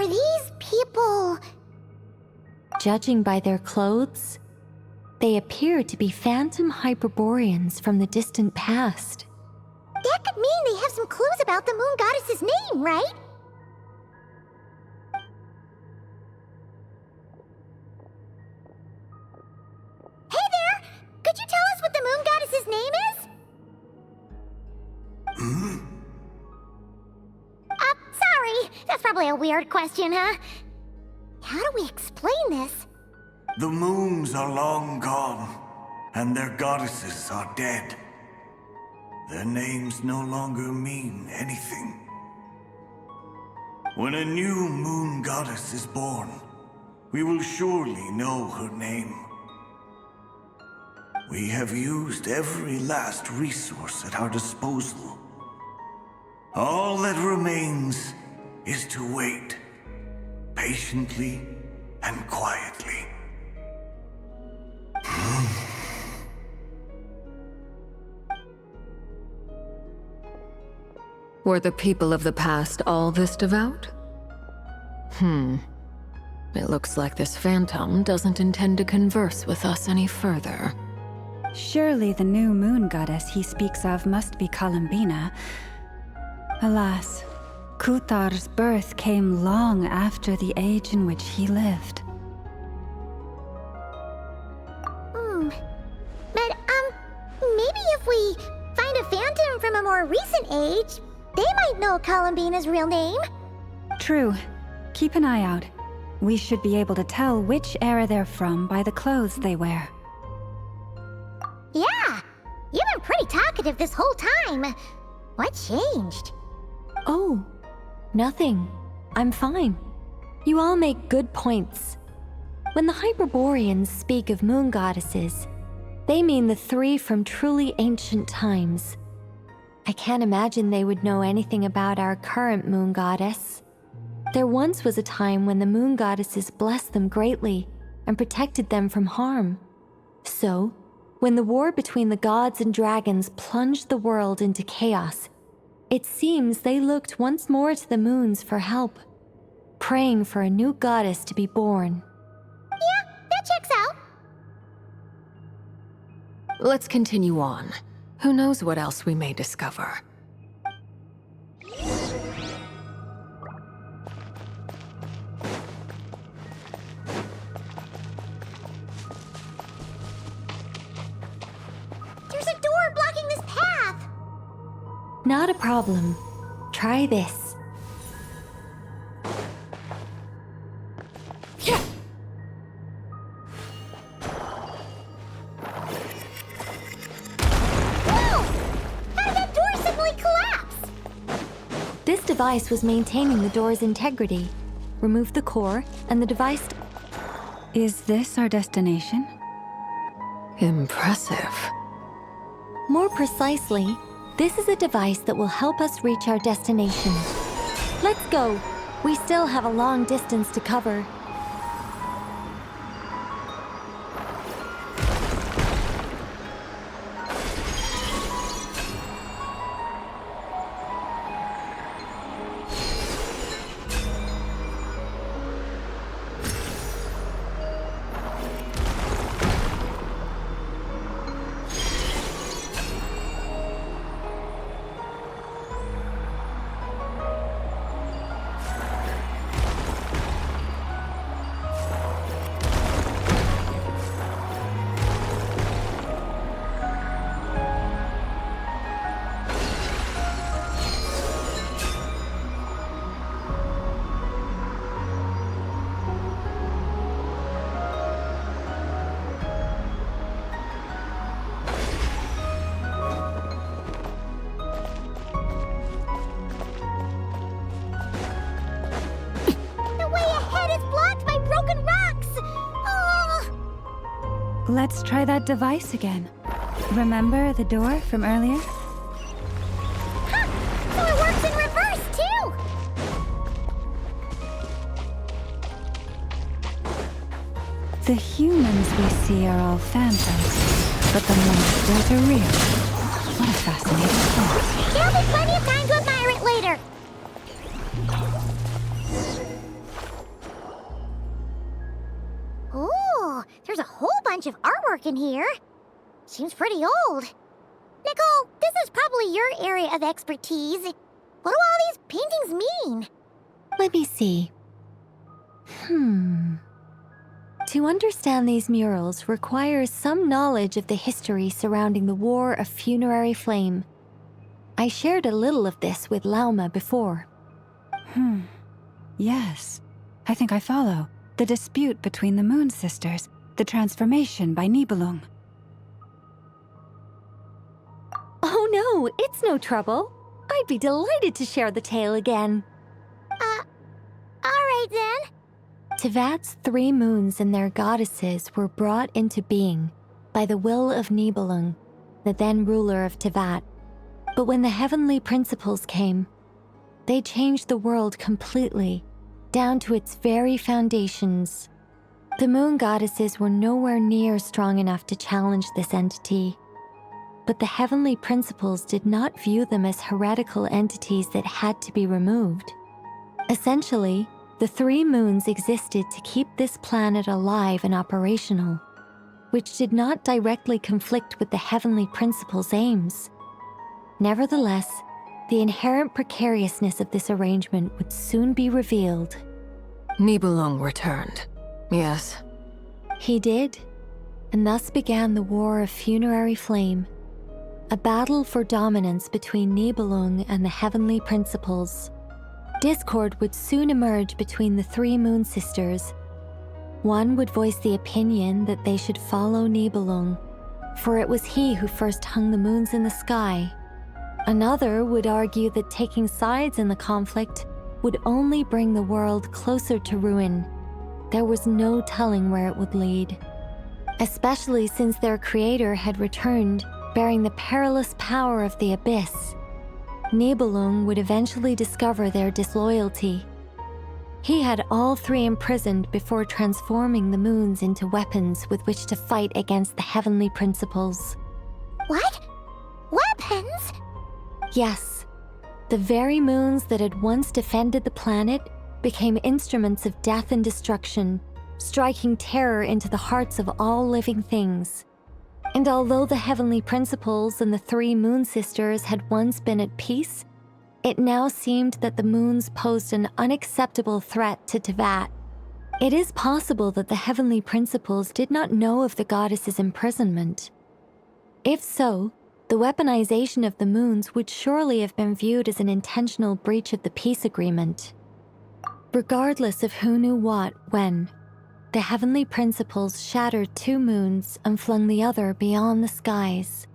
these people... Judging by their clothes, they appear to be phantom Hyperboreans from the distant past. That could mean they have some clues about the moon goddess's name, right? Hey there! Could you tell us what the moon goddess's name is? Sorry. That's probably a weird question, huh? How do we explain this? The moons are long gone, and their goddesses are dead. Their names no longer mean anything. When a new moon goddess is born, we will surely know her name. We have used every last resource at our disposal. All that remains is to wait, patiently and quietly. Were the people of the past all this devout? It looks like this phantom doesn't intend to converse with us any further. Surely the new moon goddess he speaks of must be Columbina. Alas, Kuthar's birth came long after the age in which he lived. But, maybe if we find a phantom from a more recent age, they might know Columbina's real name. True. Keep an eye out. We should be able to tell which era they're from by the clothes they wear. Yeah, you've been pretty talkative this whole time. What changed? Oh, nothing. I'm fine. You all make good points. When the Hyperboreans speak of moon goddesses, they mean the three from truly ancient times. I can't imagine they would know anything about our current moon goddess. There once was a time when the moon goddesses blessed them greatly and protected them from harm. So, when the war between the gods and dragons plunged the world into chaos, it seems they looked once more to the moons for help, praying for a new goddess to be born. Yeah, that checks out. Let's continue on. Who knows what else we may discover? There's a door blocking this path. Not a problem. Try this. This device was maintaining the door's integrity. Remove the core, and the device... Is this our destination? Impressive. More precisely, this is a device that will help us reach our destination. Let's go. We still have a long distance to cover. Let's try that device again. Remember the door from earlier? Huh! So it works in reverse, too! The humans we see are all phantoms, but the monsters are real. What a fascinating thought. There'll be plenty of time to admire it later. bunch of artwork in here. Seems pretty old. Nicole, this is probably your area of expertise. What do all these paintings mean? Let me see. To understand these murals requires some knowledge of the history surrounding the War of Funerary Flame. I shared a little of this with Lauma before. Yes, I think I follow. The dispute between the Moon Sisters, the transformation by Nibelung. Oh no, it's no trouble. I'd be delighted to share the tale again. Alright then. Tevat's 3 moons and their goddesses were brought into being by the will of Nibelung, the then ruler of Tevat. But when the heavenly principles came, they changed the world completely, down to its very foundations. The moon goddesses were nowhere near strong enough to challenge this entity. But the heavenly principles did not view them as heretical entities that had to be removed. Essentially, the 3 moons existed to keep this planet alive and operational, which did not directly conflict with the heavenly principles' aims. Nevertheless, the inherent precariousness of this arrangement would soon be revealed. Nibelung returned. Yes. He did, and thus began the War of Funerary Flame, a battle for dominance between Nibelung and the heavenly principles. Discord would soon emerge between the 3 moon sisters. One would voice the opinion that they should follow Nibelung, for it was he who first hung the moons in the sky. Another would argue that taking sides in the conflict would only bring the world closer to ruin. There was no telling where it would lead, especially since their creator had returned bearing the perilous power of the abyss. Nibelung would eventually discover their disloyalty. He had all 3 imprisoned before transforming the moons into weapons with which to fight against the heavenly principles. What? Weapons? Yes, the very moons that had once defended the planet became instruments of death and destruction, striking terror into the hearts of all living things. And although the heavenly principles and the 3 moon sisters had once been at peace, it now seemed that the moons posed an unacceptable threat to Tevat. It is possible that the heavenly principles did not know of the goddess's imprisonment. If so, the weaponization of the moons would surely have been viewed as an intentional breach of the peace agreement. Regardless of who knew what, when, the heavenly principles shattered 2 moons and flung the other beyond the skies.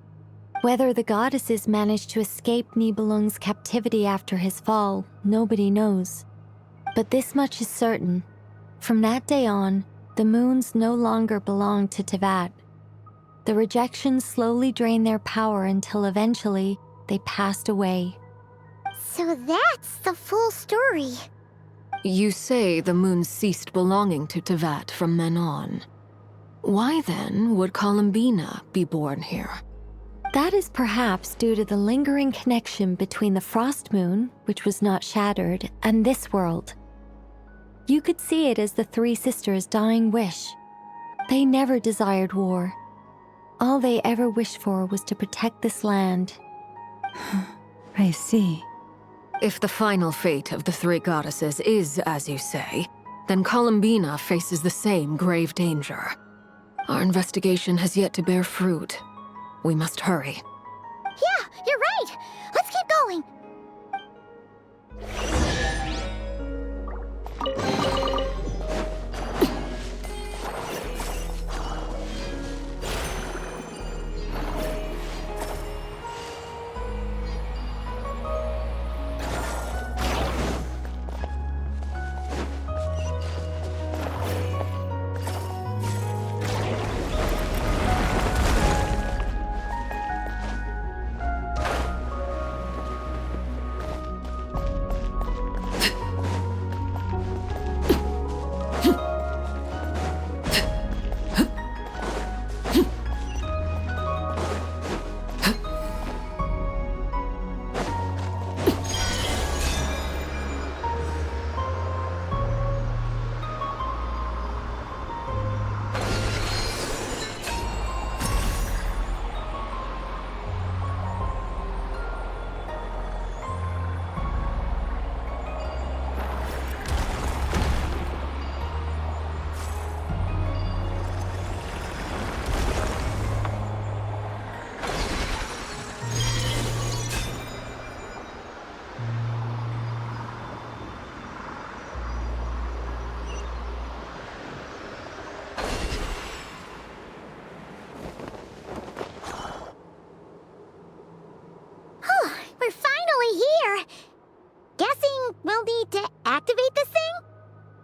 Whether the goddesses managed to escape Nibelung's captivity after his fall, nobody knows. But this much is certain. From that day on, the moons no longer belonged to Tevat. The rejection slowly drained their power until eventually they passed away. So that's the full story. You say the moon ceased belonging to Tevat from then on. Why then would Columbina be born here? That is perhaps due to the lingering connection between the Frost Moon, which was not shattered, and this world. You could see it as the 3 sisters' dying wish. They never desired war. All they ever wished for was to protect this land. I see. If the final fate of the 3 goddesses is as you say, then Columbina faces the same grave danger. Our investigation has yet to bear fruit. We must hurry. Yeah, you're right. Let's keep going.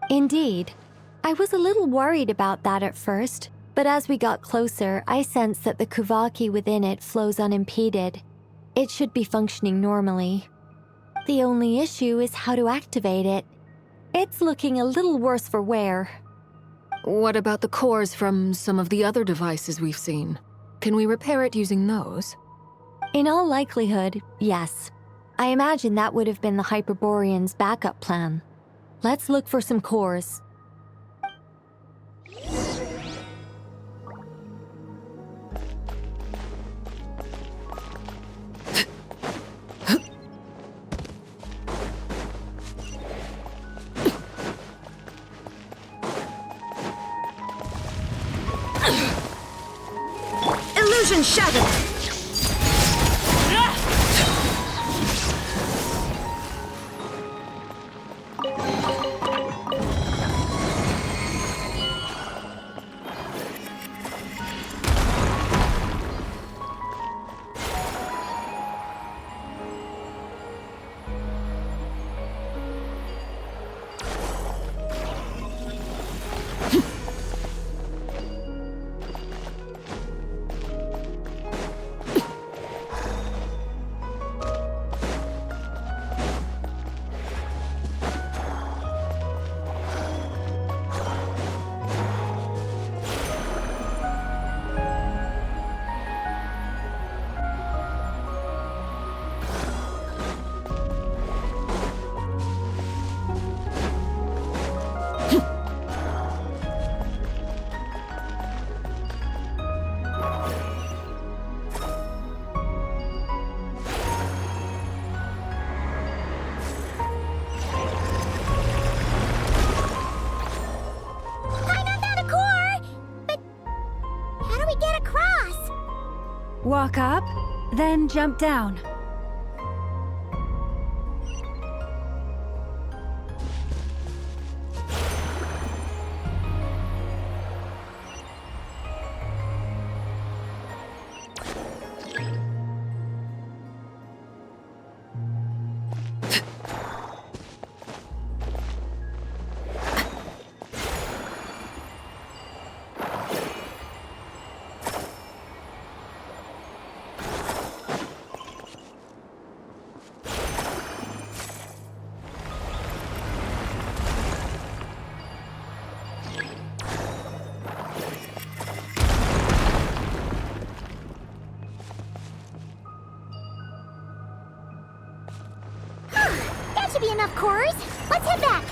Indeed. I was a little worried about that at first, but as we got closer, I sensed that the Kuvaki within it flows unimpeded. It should be functioning normally. The only issue is how to activate it. It's looking a little worse for wear. What about the cores from some of the other devices we've seen? Can we repair it using those? In all likelihood, yes. I imagine that would have been the Hyperborean's backup plan. Let's look for some cores. Illusion shattered! Walk up, then jump down. That should be enough cores. Let's head back.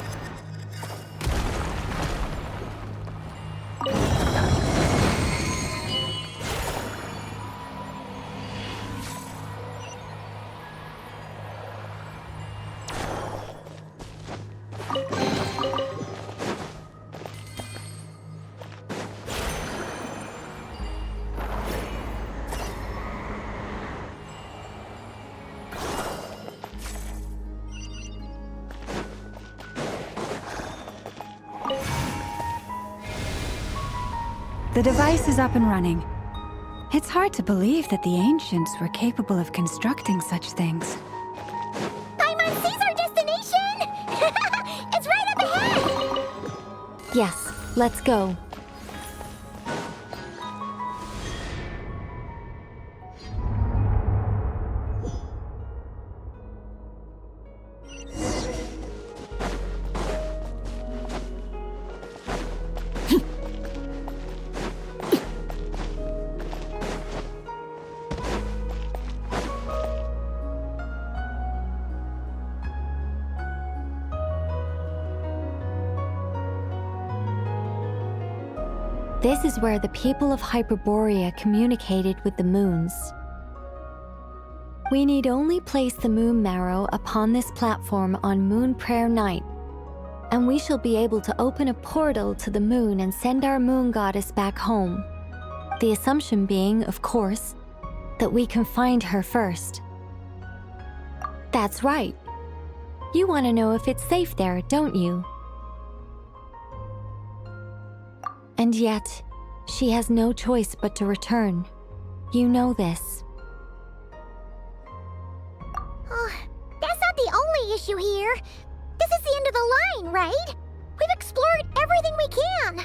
The device is up and running. It's hard to believe that the ancients were capable of constructing such things. Paimon sees our destination! It's right up ahead! Yes, let's go. This is where the people of Hyperborea communicated with the moons. We need only place the moon marrow upon this platform on Moon Prayer Night, and we shall be able to open a portal to the moon and send our moon goddess back home. The assumption being, of course, that we can find her first. That's right. You want to know if it's safe there, don't you? And yet, she has no choice but to return. You know this. Oh, that's not the only issue here. This is the end of the line, right? We've explored everything we can.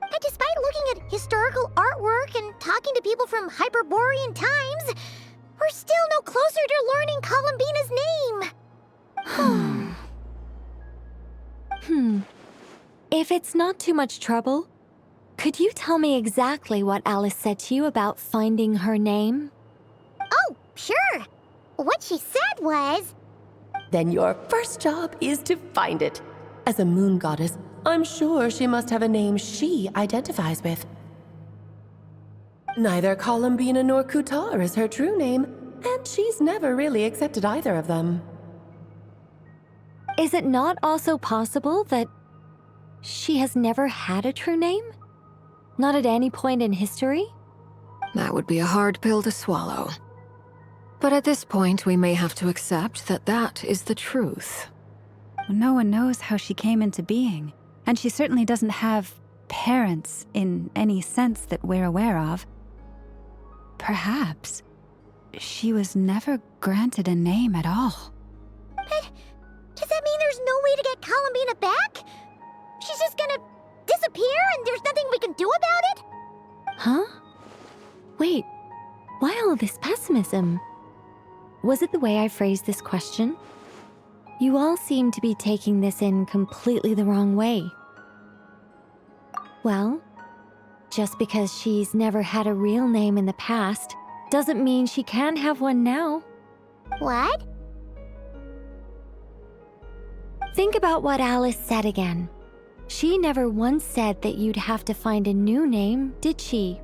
And despite looking at historical artwork and talking to people from Hyperborean times, we're still no closer to learning Columbina's name. If it's not too much trouble, could you tell me exactly what Alice said to you about finding her name? Oh, sure. What she said was... Then your first job is to find it. As a moon goddess, I'm sure she must have a name she identifies with. Neither Columbina nor Kutar is her true name, and she's never really accepted either of them. Is it not also possible that she has never had a true name? Not at any point in history? That would be a hard pill to swallow. But at this point, we may have to accept that that is the truth. No one knows how she came into being, and she certainly doesn't have parents in any sense that we're aware of. Perhaps she was never granted a name at all. But does that mean there's no way to get Columbina back? She's just gonna disappear and there's nothing we can do about it? Huh? Wait, why all this pessimism? Was it the way I phrased this question? You all seem to be taking this in completely the wrong way. Well, just because she's never had a real name in the past doesn't mean she can't have one now. What? Think about what Alice said again. She never once said that you'd have to find a new name, did she?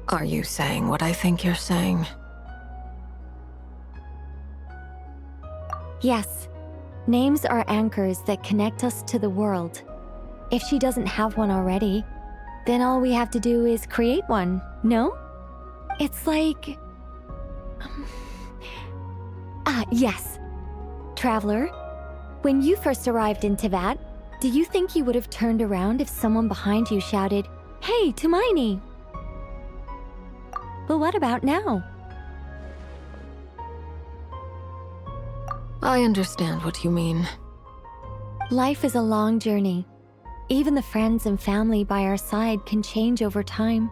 Are you saying what I think you're saying? Yes. Names are anchors that connect us to the world. If she doesn't have one already, then all we have to do is create one, no? It's like... yes. Traveler, when you first arrived in Teyvat, do you think you would have turned around if someone behind you shouted, "Hey, Tumaini"? But what about now? I understand what you mean. Life is a long journey. Even the friends and family by our side can change over time.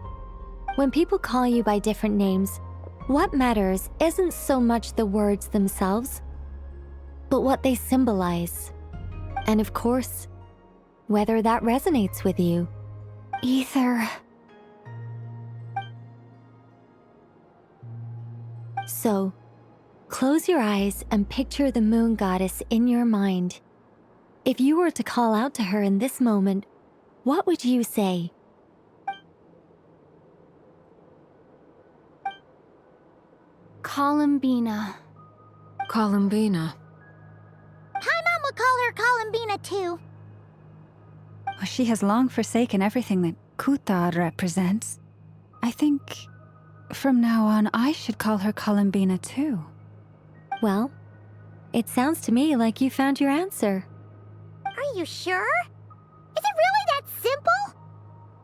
When people call you by different names, what matters isn't so much the words themselves, but what they symbolize. And of course, whether that resonates with you. Ether. So, close your eyes and picture the moon goddess in your mind. If you were to call out to her in this moment, what would you say? Columbina. Columbina. Paimon would call her Columbina too. Well, she has long forsaken everything that Kutar represents. I think from now on I should call her Columbina too. Well, it sounds to me like you found your answer. Are you sure? Is it really that simple?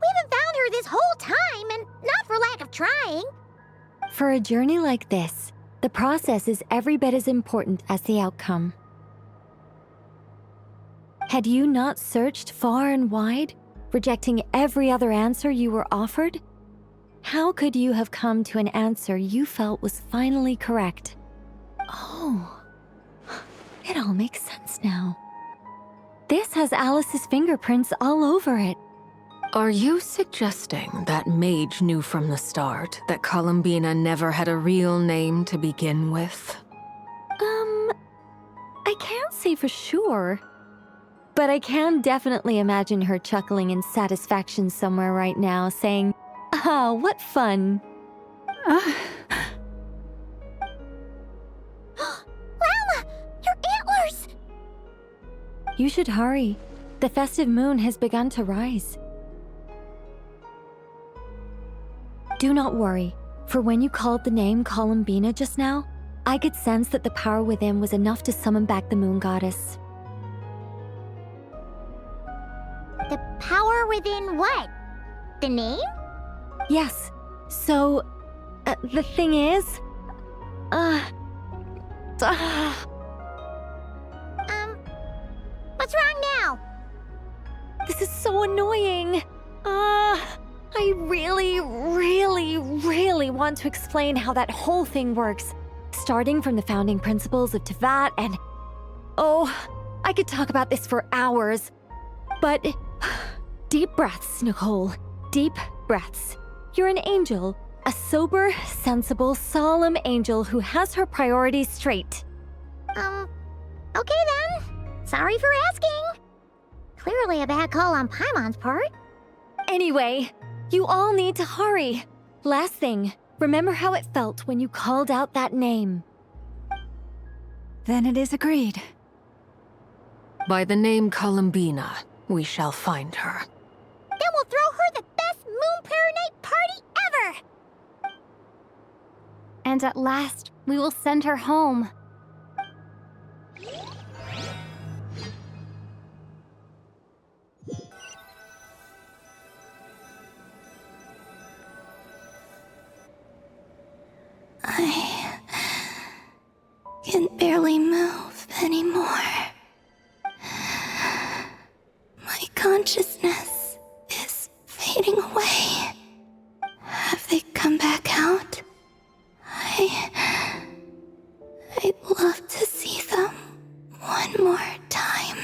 We haven't found her this whole time, and not for lack of trying. For a journey like this, the process is every bit as important as the outcome. Had you not searched far and wide, rejecting every other answer you were offered, how could you have come to an answer you felt was finally correct? Oh, it all makes sense now. This has Alice's fingerprints all over it. Are you suggesting that Mage knew from the start that Columbina never had a real name to begin with? I can't say for sure. But I can definitely imagine her chuckling in satisfaction somewhere right now, saying, "Ah, what fun." Llama! Your antlers! You should hurry. The festive moon has begun to rise. Do not worry, for when you called the name Columbina just now, I could sense that the power within was enough to summon back the moon goddess. The power within what? The name? Yes, so, the thing is... What's wrong now? This is so annoying. I really want to explain how that whole thing works. Starting from the founding principles of Tevat and... Oh, I could talk about this for hours. But... Deep breaths, Nicole. Deep breaths. You're an angel. A sober, sensible, solemn angel who has her priorities straight. Okay then. Sorry for asking. Clearly a bad call on Paimon's part. Anyway, you all need to hurry. Last thing, remember how it felt when you called out that name. Then it is agreed. By the name Columbina, we shall find her. Then we'll throw her the best Moon Night party ever! And at last, we will send her home. I can barely move anymore. My consciousness is fading away. Have they come back out? I'd love to see them one more time.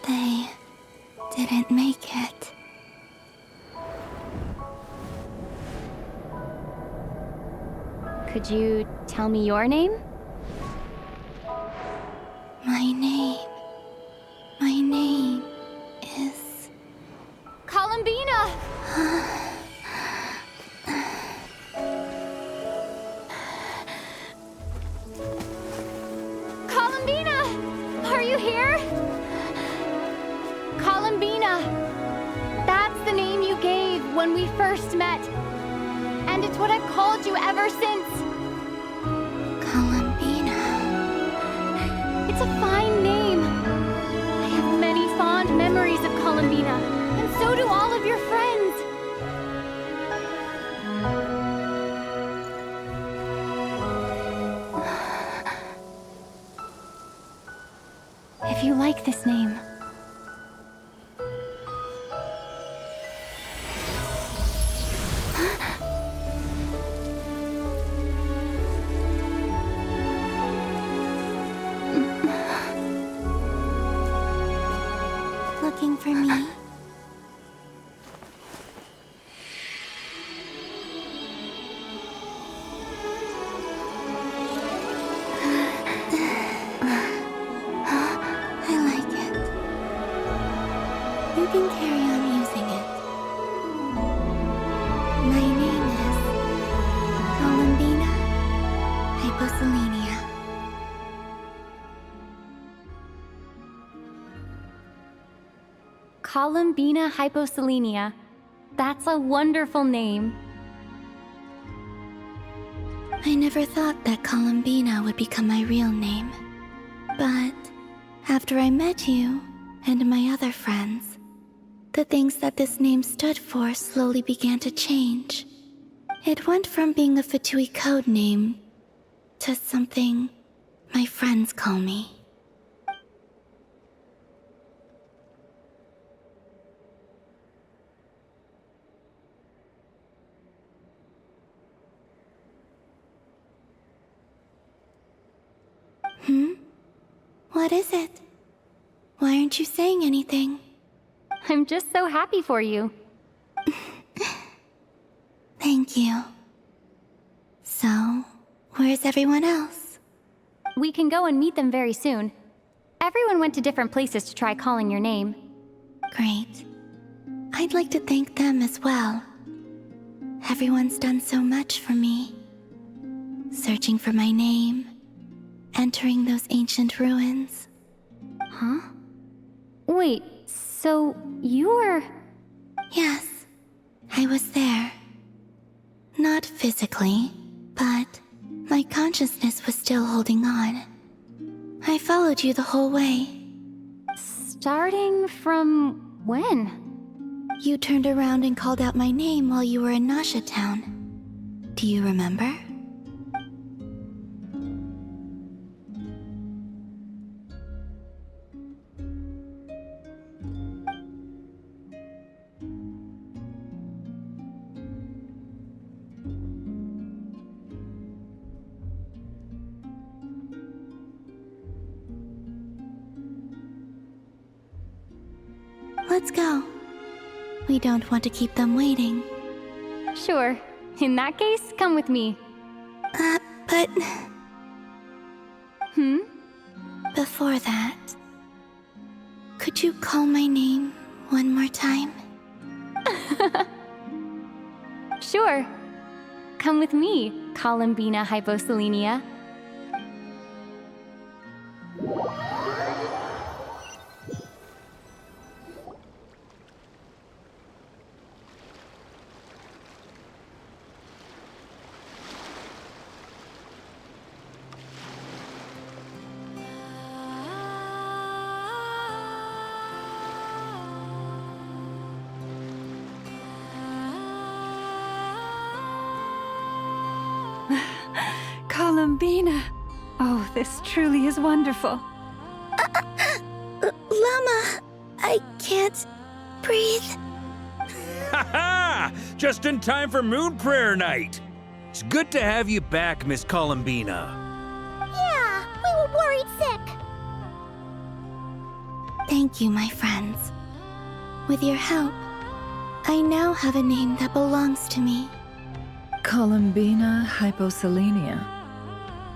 They didn't make it. Could you tell me your name? My name is... Columbina! Columbina! Are you here? Columbina! That's the name you gave when we first met. And it's what I've called you ever since. Columbina. It's a fine name. I have many fond memories of Columbina, and so do all of your friends. If you like this name, Looking for me? I like it. You can carry on using it. My name is Columbina Hyposelenia. Columbina Hyposelenia. That's a wonderful name. I never thought that Columbina would become my real name. But after I met you and my other friends, the things that this name stood for slowly began to change. It went from being a Fatui code name to something my friends call me. What is it? Why aren't you saying anything? I'm just so happy for you. Thank you. So, where's everyone else? We can go and meet them very soon. Everyone went to different places to try calling your name. Great. I'd like to thank them as well. Everyone's done so much for me. Searching for my name, entering those ancient ruins. Huh? Wait, so you were... Yes, I was there. Not physically, but my consciousness was still holding on. I followed you the whole way. Starting from when? You turned around and called out my name while you were in Nasha Town. Do you remember? Let's go. We don't want to keep them waiting. Sure. In that case, come with me. But Hmm? before that, could you call my name one more time? Sure. Come with me, Columbina Hyposelenia. Columbina! Oh, this truly is wonderful. Llama, I can't breathe. Ha ha! Just in time for Moon Prayer Night. It's good to have you back, Miss Columbina. Yeah, we were worried sick. Thank you, my friends. With your help, I now have a name that belongs to me. Columbina Hyposelenia.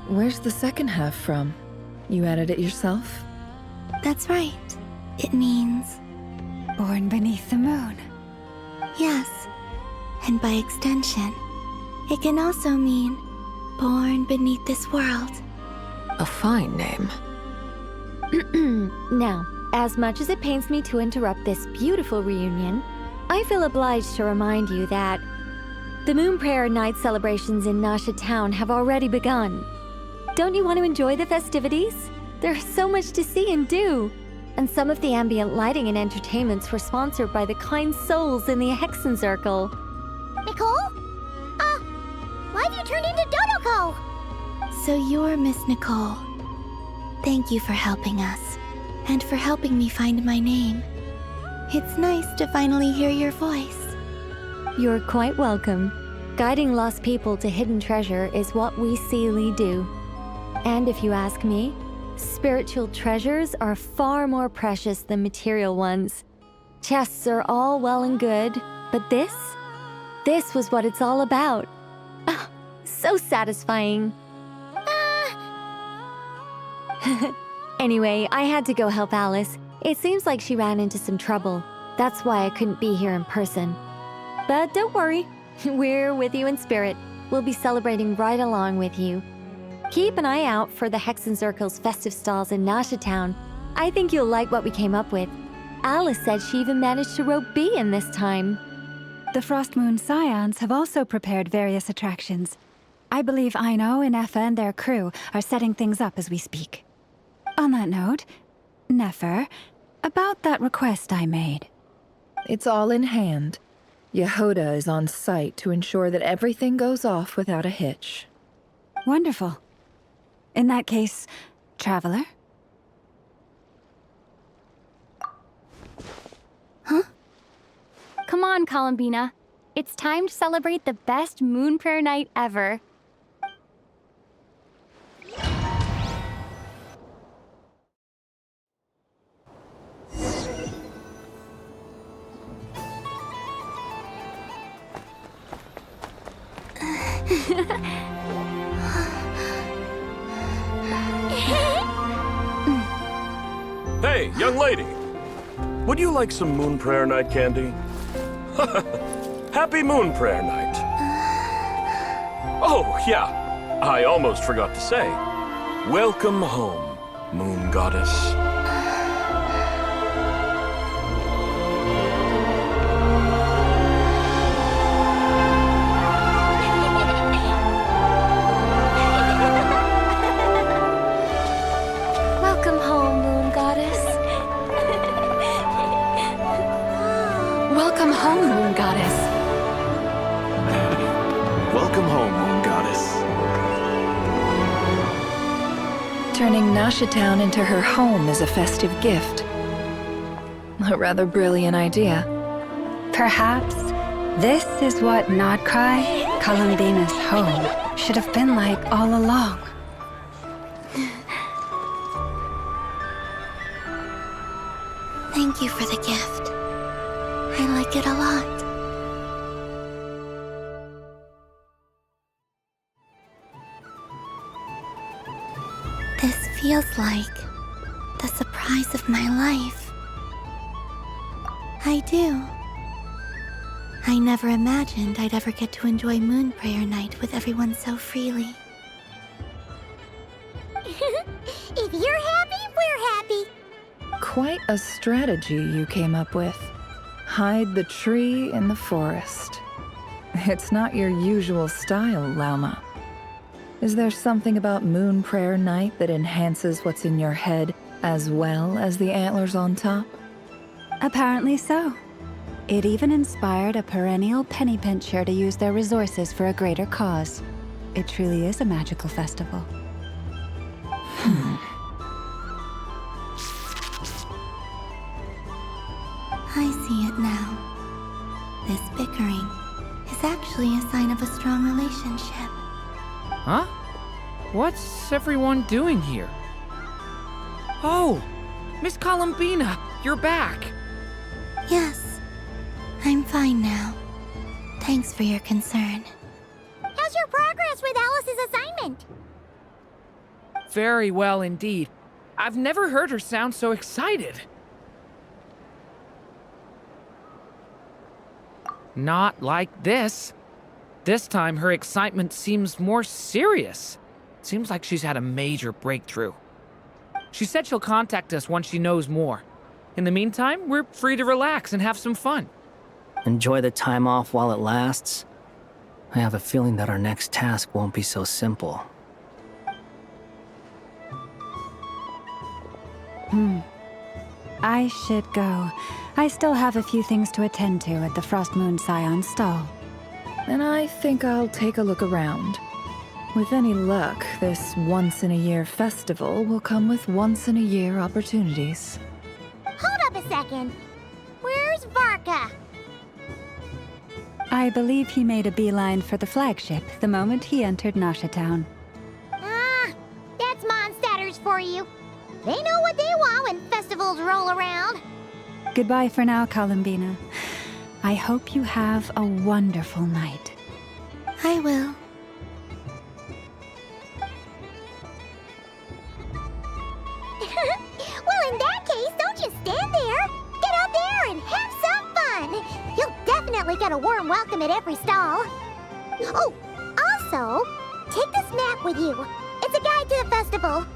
Where's the second half from? You added it yourself? That's right. It means Born beneath the moon. yes. And by extension, it can also mean born beneath this world. A fine name. Now, as much as it pains me to interrupt this beautiful reunion, I feel obliged to remind you that the Moon Prayer Night celebrations in Nasha Town have already begun. Don't you want to enjoy the festivities? There's so much to see and do. And some of the ambient lighting and entertainments were sponsored by the kind souls in the Hexen Circle. Nicole? Why have you turned into Dodoko? So you're Miss Nicole. Thank you for helping us, and for helping me find my name. It's nice to finally hear your voice. You're quite welcome. Guiding lost people to hidden treasure is what we Seelie do. And if you ask me, spiritual treasures are far more precious than material ones. Chests are all well and good, but this was what it's all about. Ah, so satisfying. Anyway, I had to go help Alice. It seems like she ran into some trouble. That's why I couldn't be here in person. But don't worry, we're with you in spirit. We'll be celebrating right along with you. Keep an eye out for the Hexen Circle's festive stalls in Nasha Town. I think you'll like what we came up with. Alice said she even managed to rope B in this time. The Frost Moon Scions have also prepared various attractions. I believe Aino and Effa and their crew are setting things up as we speak. On that note, Nefer, about that request I made. It's all in hand. Yehoda is on site to ensure that everything goes off without a hitch. Wonderful. In that case, Traveler? Come on, Columbina. It's time to celebrate the best Moon Prayer Night ever. Hey, young lady. Would you like some Moon Prayer Night candy? Happy Moon Prayer Night. Oh, yeah. I almost forgot to say. Welcome home, Moon Goddess. Welcome home, Moon Goddess. Welcome home, Moon Goddess. Welcome home, Moon Goddess. Turning Nasha Town into her home is a festive gift. A rather brilliant idea. Perhaps this is what Nodcry, Columbina's home, should have been like all along. Thank you for the gift. I like it a lot. This feels like the surprise of my life. I do. I never imagined I'd ever get to enjoy Moon Prayer Night with everyone so freely. If you're happy, we're happy. Quite a strategy you came up with. Hide the tree in the forest. It's not your usual style, Lauma. Is there something about Moon Prayer Night that enhances what's in your head as well as the antlers on top? Apparently so. It even inspired a perennial penny pincher to use their resources for a greater cause. It truly is a magical festival. I see it now. This bickering is actually a sign of a strong relationship. Huh? What's everyone doing here? Oh! Miss Columbina, you're back! Yes, I'm fine now. Thanks for your concern. How's your progress with Alice's assignment? Very well indeed. I've never heard her sound so excited. Not like this. This time her excitement seems more serious. Seems like she's had a major breakthrough. She said she'll contact us once she knows more. In the meantime, we're free to relax and have some fun. Enjoy the time off while it lasts. I have a feeling that our next task won't be so simple. I should go. I still have a few things to attend to at the Frost Moon Scion stall. And I think I'll take a look around. With any luck, this once-in-a-year festival will come with once-in-a-year opportunities. Hold up a second. Where's Varka? I believe he made a beeline for the flagship the moment he entered Nasha Town. Ah, that's Mondstadters for you. They know what they want when festivals roll around. Goodbye for now, Columbina. I hope you have a wonderful night. I will. Well, in that case, don't just stand there. Get out there and have some fun. You'll definitely get a warm welcome at every stall. Oh, also, take this map with you. It's a guide to the festival.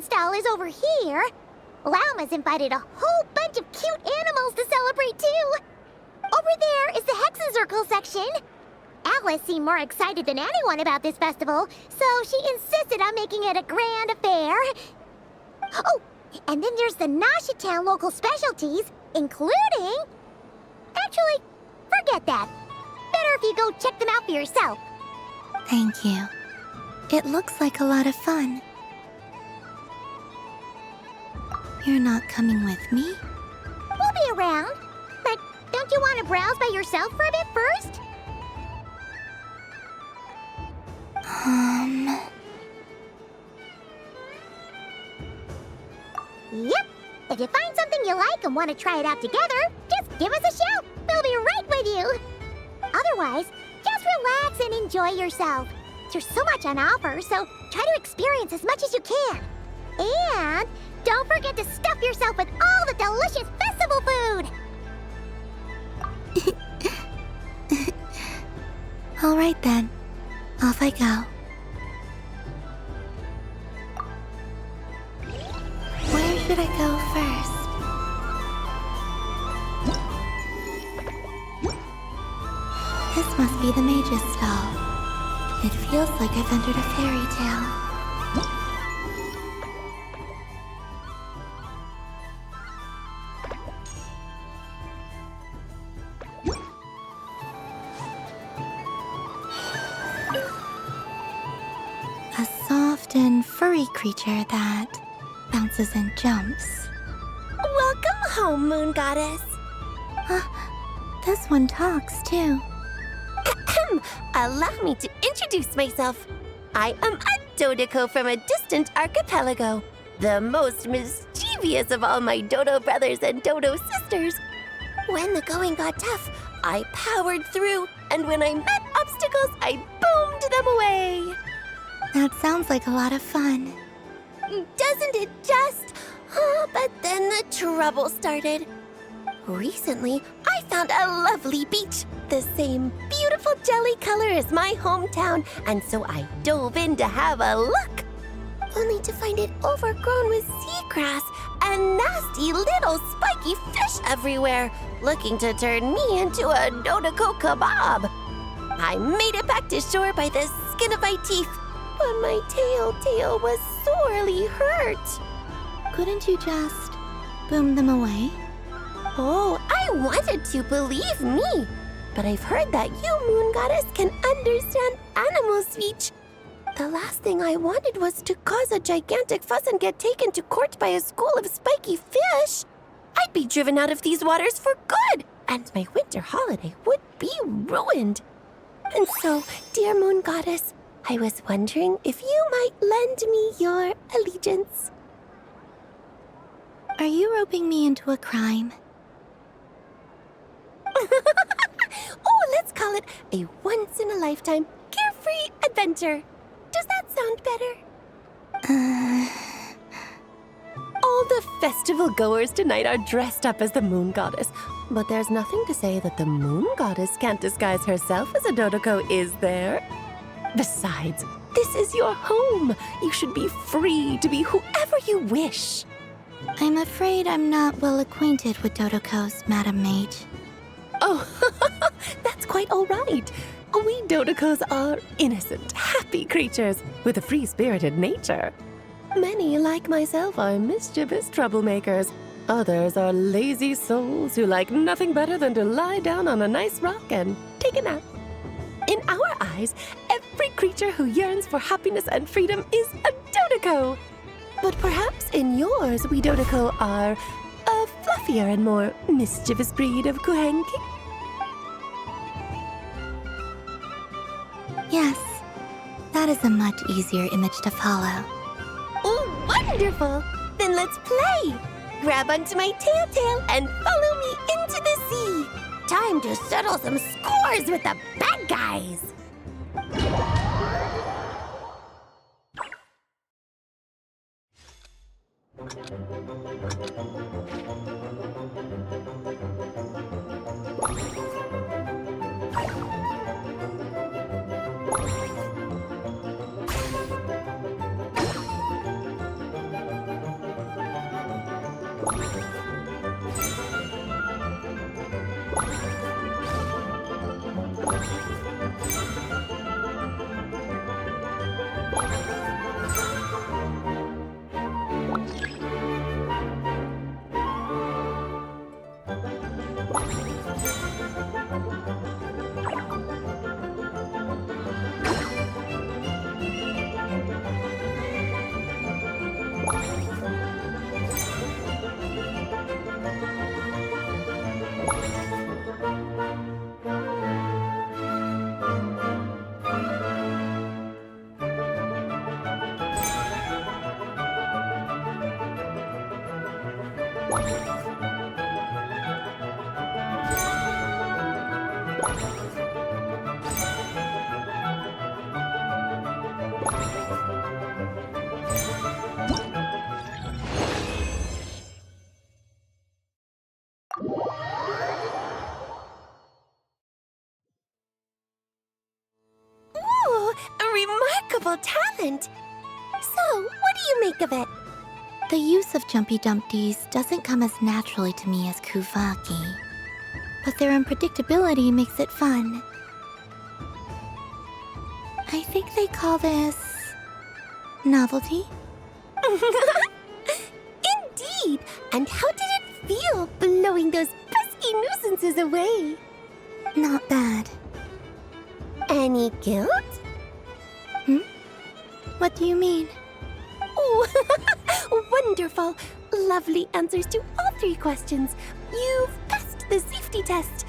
Stall is over here. Lauma's invited a whole bunch of cute animals to celebrate too. Over there is the Hexencircle section. Alice seemed more excited than anyone about this festival, so she insisted on making it a grand affair. Oh, and then there's the Nasha Town local specialties, including... Actually, forget that. Better if you go check them out for yourself. Thank you. It looks like a lot of fun. You're not coming with me? We'll be around. But don't you want to browse by yourself for a bit first? Yep. If you find something you like and want to try it out together, just give us a shout. We'll be right with you. Otherwise, just relax and enjoy yourself. There's so much on offer, so try to experience as much as you can. And don't forget to stuff yourself with all the delicious festival food! All right then. Off I go. Where should I go first? This must be the mage's stall. It feels like I've entered a fairy tale. A soft and furry creature that bounces and jumps. home, Moon Goddess. This one talks, too. Allow me to introduce myself. I am a Dodoco from a distant archipelago, the most mischievous of all my Dodo brothers and Dodo sisters. When the going got tough, I powered through, and when I met obstacles, I boomed them away. That sounds like a lot of fun. Doesn't it just? But then the trouble started. Recently, I found a lovely beach, the same beautiful jelly color as my hometown, and so I dove in to have a look. Only to find it overgrown with seagrass and nasty little spiky fish everywhere, looking to turn me into a Dodoco kebab. I made it back to shore by the skin of my teeth, but my tail was sorely hurt. Couldn't you just boom them away? Oh, I wanted to, believe me. But I've heard that you, Moon Goddess, can understand animal speech. The last thing I wanted was to cause a gigantic fuss and get taken to court by a school of spiky fish. I'd be driven out of these waters for good, and my winter holiday would be ruined. And so, dear Moon Goddess, I was wondering if you might lend me your allegiance. Are you roping me into a crime? Oh, let's call it a once-in-a-lifetime carefree adventure. Does that sound better? All the festival goers tonight are dressed up as the Moon Goddess, but there's nothing to say that the Moon Goddess can't disguise herself as a Dodoco, is there? Besides, this is your home. You should be free to be whoever you wish. I'm afraid I'm not well acquainted with Dodocos, Madam Mage. Oh, that's quite all right. We Dodocos are innocent, happy creatures with a free-spirited nature. Many, like myself, are mischievous troublemakers. Others are lazy souls who like nothing better than to lie down on a nice rock and take a nap. In our eyes, every creature who yearns for happiness and freedom is a Dodoco. But perhaps in yours, we Dodoco are a fluffier and more mischievous breed of Kuhenki. Yes, that is a much easier image to follow. Oh, wonderful! Then let's play! Grab onto my tail and follow me into the sea! Time to settle some scores with the bad guys! Remarkable talent! So, what do you make of it? The use of Jumpy Dumpties doesn't come as naturally to me as Kuvaki, but their unpredictability makes it fun. I think they call this novelty. Indeed! And how did it feel blowing those pesky nuisances away? Not bad. Any guilt? What do you mean? Oh, wonderful! Lovely answers to all all 3 questions. You've passed the safety test.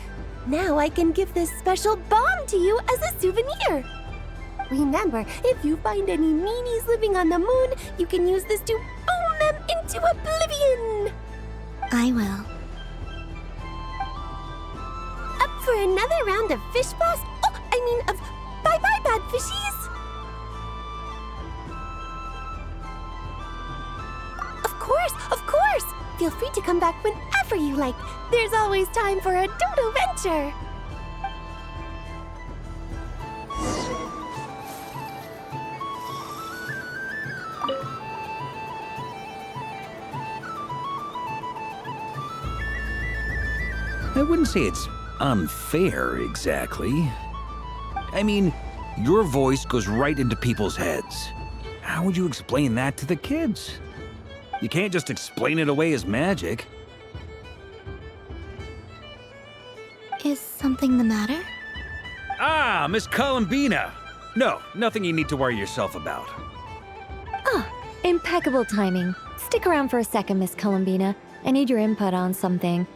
Now I can give this special bomb to you as a souvenir. Remember, if you find any meanies living on the moon, you can use this to boom them into oblivion. I will. Up for another round of fish blast? Of bye-bye, bad fishies. Of course! Feel free to come back whenever you like. There's always time for a dodo venture. I wouldn't say it's unfair, exactly. I mean, your voice goes right into people's heads. How would you explain that to the kids? You can't just explain it away as magic. Is something the matter? Ah, Miss Columbina! No, nothing you need to worry yourself about. Ah, impeccable timing. Stick around for a second, Miss Columbina. I need your input on something.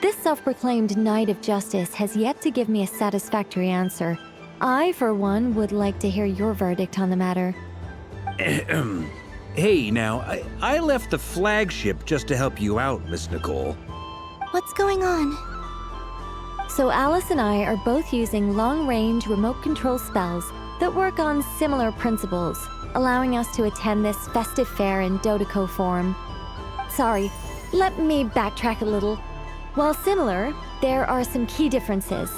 This self-proclaimed Knight of Justice has yet to give me a satisfactory answer. I, for one, would like to hear your verdict on the matter. Hey, now, I left the flagship just to help you out, Miss Nicole. What's going on? So Alice and I are both using long-range remote control spells that work on similar principles, allowing us to attend this festive fair in Dodoco form. Sorry, let me backtrack a little. While similar, there are some key differences.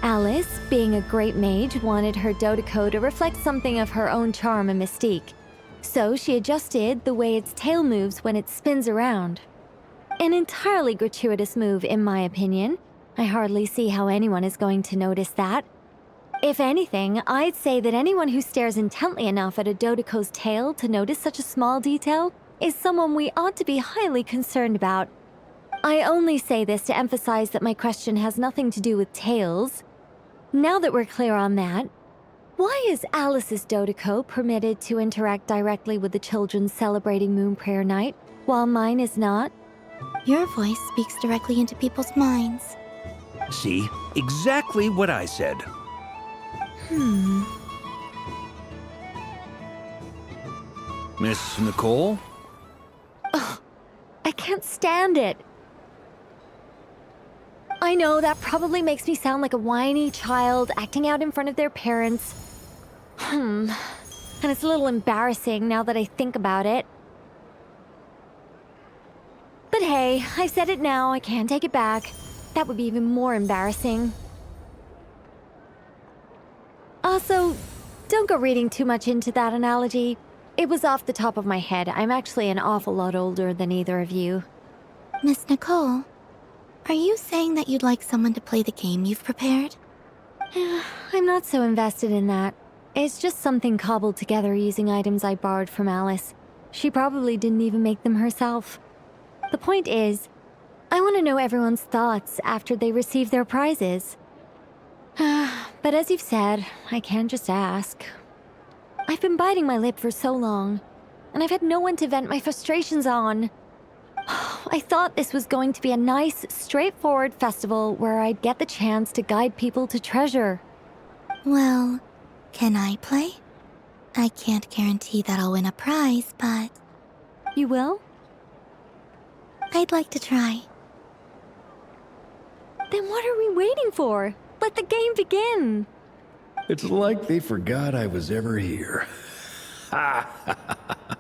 Alice, being a great mage, wanted her Dodoco to reflect something of her own charm and mystique. So she adjusted the way its tail moves when it spins around. An entirely gratuitous move, in my opinion. I hardly see how anyone is going to notice that. If anything, I'd say that anyone who stares intently enough at a Dodoco's tail to notice such a small detail is someone we ought to be highly concerned about. I only say this to emphasize that my question has nothing to do with tails. Now that we're clear on that, why is Alice's Dodoco permitted to interact directly with the children celebrating Moon Prayer Night, while mine is not? Your voice speaks directly into people's minds. See? Exactly what I said. Miss Nicole? Ugh, I can't stand it. I know that probably makes me sound like a whiny child acting out in front of their parents. And it's a little embarrassing now that I think about it. But hey, I've said it now, I can't take it back. That would be even more embarrassing. Also, don't go reading too much into that analogy. It was off the top of my head. I'm actually an awful lot older than either of you. Miss Nicole, are you saying that you'd like someone to play the game you've prepared? I'm not so invested in that. It's just something cobbled together using items I borrowed from Alice. She probably didn't even make them herself. The point is, I want to know everyone's thoughts after they receive their prizes. But as you've said, I can't just ask. I've been biting my lip for so long, and I've had no one to vent my frustrations on. I thought this was going to be a nice, straightforward festival where I'd get the chance to guide people to treasure. Well, can I play? I can't guarantee that I'll win a prize, but... You will? I'd like to try. Then what are we waiting for? Let the game begin! It's like they forgot I was ever here. Ha ha ha ha.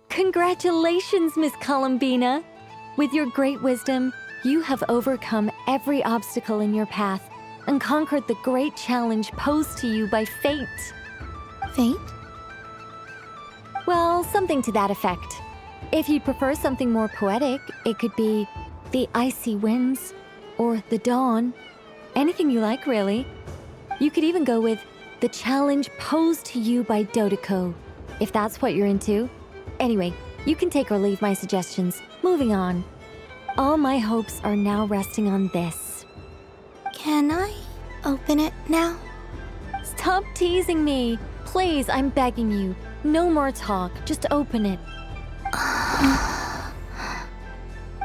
Congratulations, Miss Columbina! With your great wisdom, you have overcome every obstacle in your path and conquered the great challenge posed to you by fate. Fate? Well, something to that effect. If you'd prefer something more poetic, it could be the icy winds or the dawn. Anything you like, really. You could even go with the challenge posed to you by Dodiko, if that's what you're into. Anyway, you can take or leave my suggestions. Moving on. All my hopes are now resting on this. Can I open it now? Stop teasing me. Please, I'm begging you. No more talk. Just open it.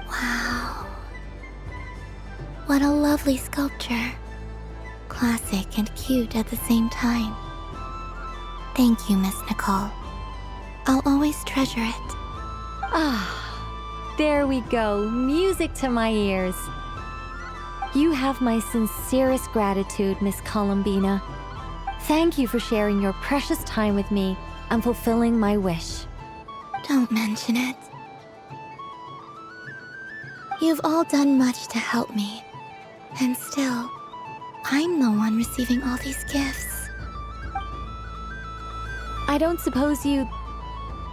Wow. What a lovely sculpture. Classic and cute at the same time. Thank you, Miss Nicole. I'll always treasure it. Ah, there we go. Music to my ears. You have my sincerest gratitude, Miss Columbina. Thank you for sharing your precious time with me and fulfilling my wish. Don't mention it. You've all done much to help me. And still, I'm the one receiving all these gifts. I don't suppose you'd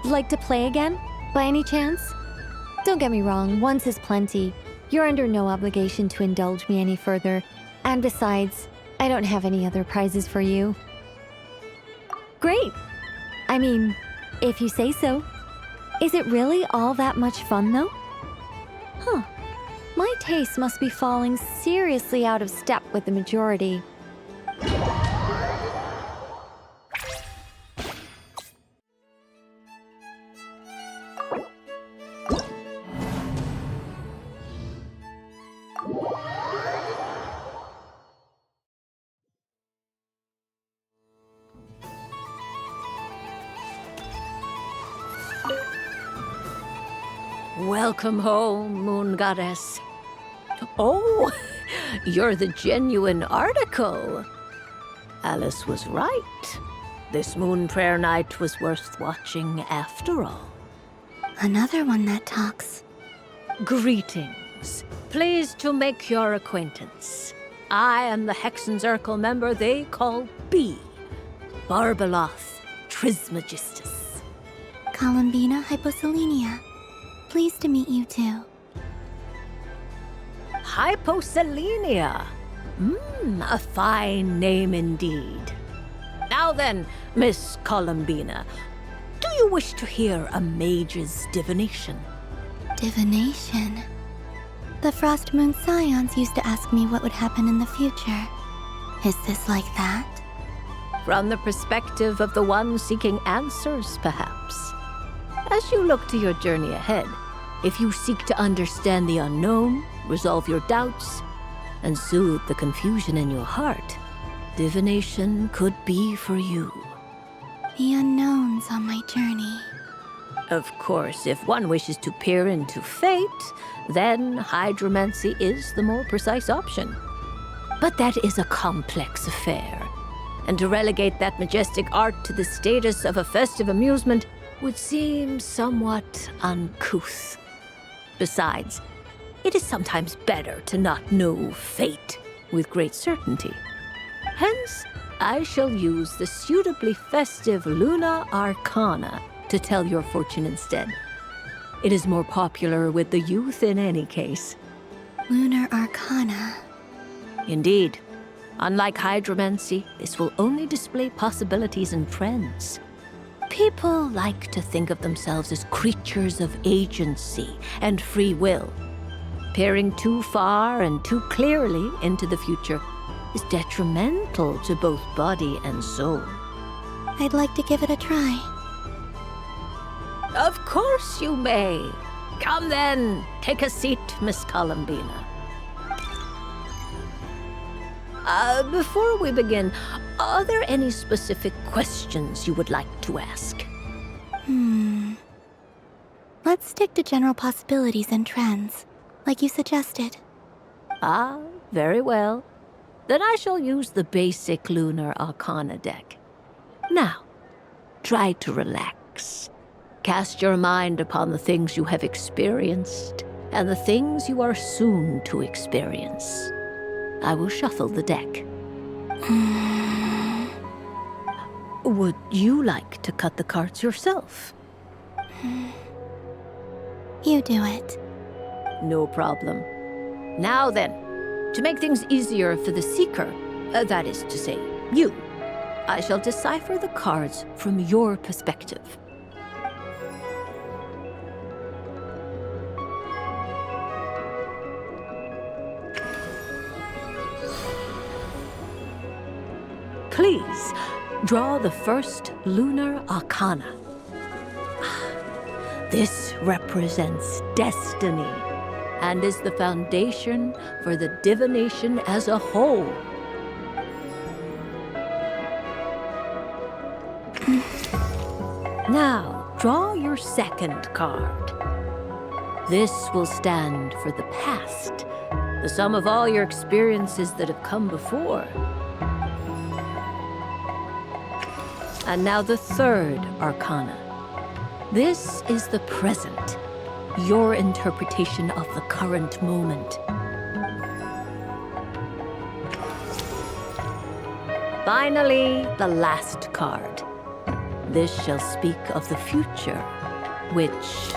like to play again, by any chance? Don't get me wrong, once is plenty. You're under no obligation to indulge me any further. And besides, I don't have any other prizes for you. Great! I mean, if you say so. Is it really all that much fun, though? Huh. My taste must be falling seriously out of step with the majority. Welcome home, Moon Goddess. Oh, you're the genuine article. Alice was right. This moon prayer night was worth watching after all. Another one that talks. Greetings. Pleased to make your acquaintance. I am the Hexenzirkel member they call B. Barbeloth Trismegistus. Columbina Hyposelenia. Pleased to meet you too. Hyposelenia. A fine name indeed. Now then, Miss Columbina, do you wish to hear a mage's divination? Divination? The Frost Moon Scions used to ask me what would happen in the future. Is this like that? From the perspective of the one seeking answers, perhaps. As you look to your journey ahead, if you seek to understand the unknown, resolve your doubts, and soothe the confusion in your heart, divination could be for you. The unknowns on my journey. Of course, if one wishes to peer into fate, then hydromancy is the more precise option. But that is a complex affair, and to relegate that majestic art to the status of a festive amusement would seem somewhat uncouth. Besides, it is sometimes better to not know fate with great certainty. Hence, I shall use the suitably festive Luna Arcana to tell your fortune instead. It is more popular with the youth in any case. Lunar Arcana. Indeed. Unlike hydromancy, this will only display possibilities and trends. People like to think of themselves as creatures of agency and free will. Peering too far and too clearly into the future is detrimental to both body and soul. I'd like to give it a try. Of course you may. Come then, take a seat, Miss Columbina. Before we begin, are there any specific questions you would like to ask? Let's stick to general possibilities and trends, like you suggested. Ah, very well. Then I shall use the basic Lunar Arcana deck. Now, try to relax. Cast your mind upon the things you have experienced and the things you are soon to experience. I will shuffle the deck. Would you like to cut the cards yourself? You do it. No problem. Now then, to make things easier for the Seeker, that is to say, you, I shall decipher the cards from your perspective. Please, draw the first Lunar Arcana. This represents destiny and is the foundation for the divination as a whole. Now, draw your second card. This will stand for the past, the sum of all your experiences that have come before. And now the third Arcana. This is the present, your interpretation of the current moment. Finally, the last card. This shall speak of the future, which...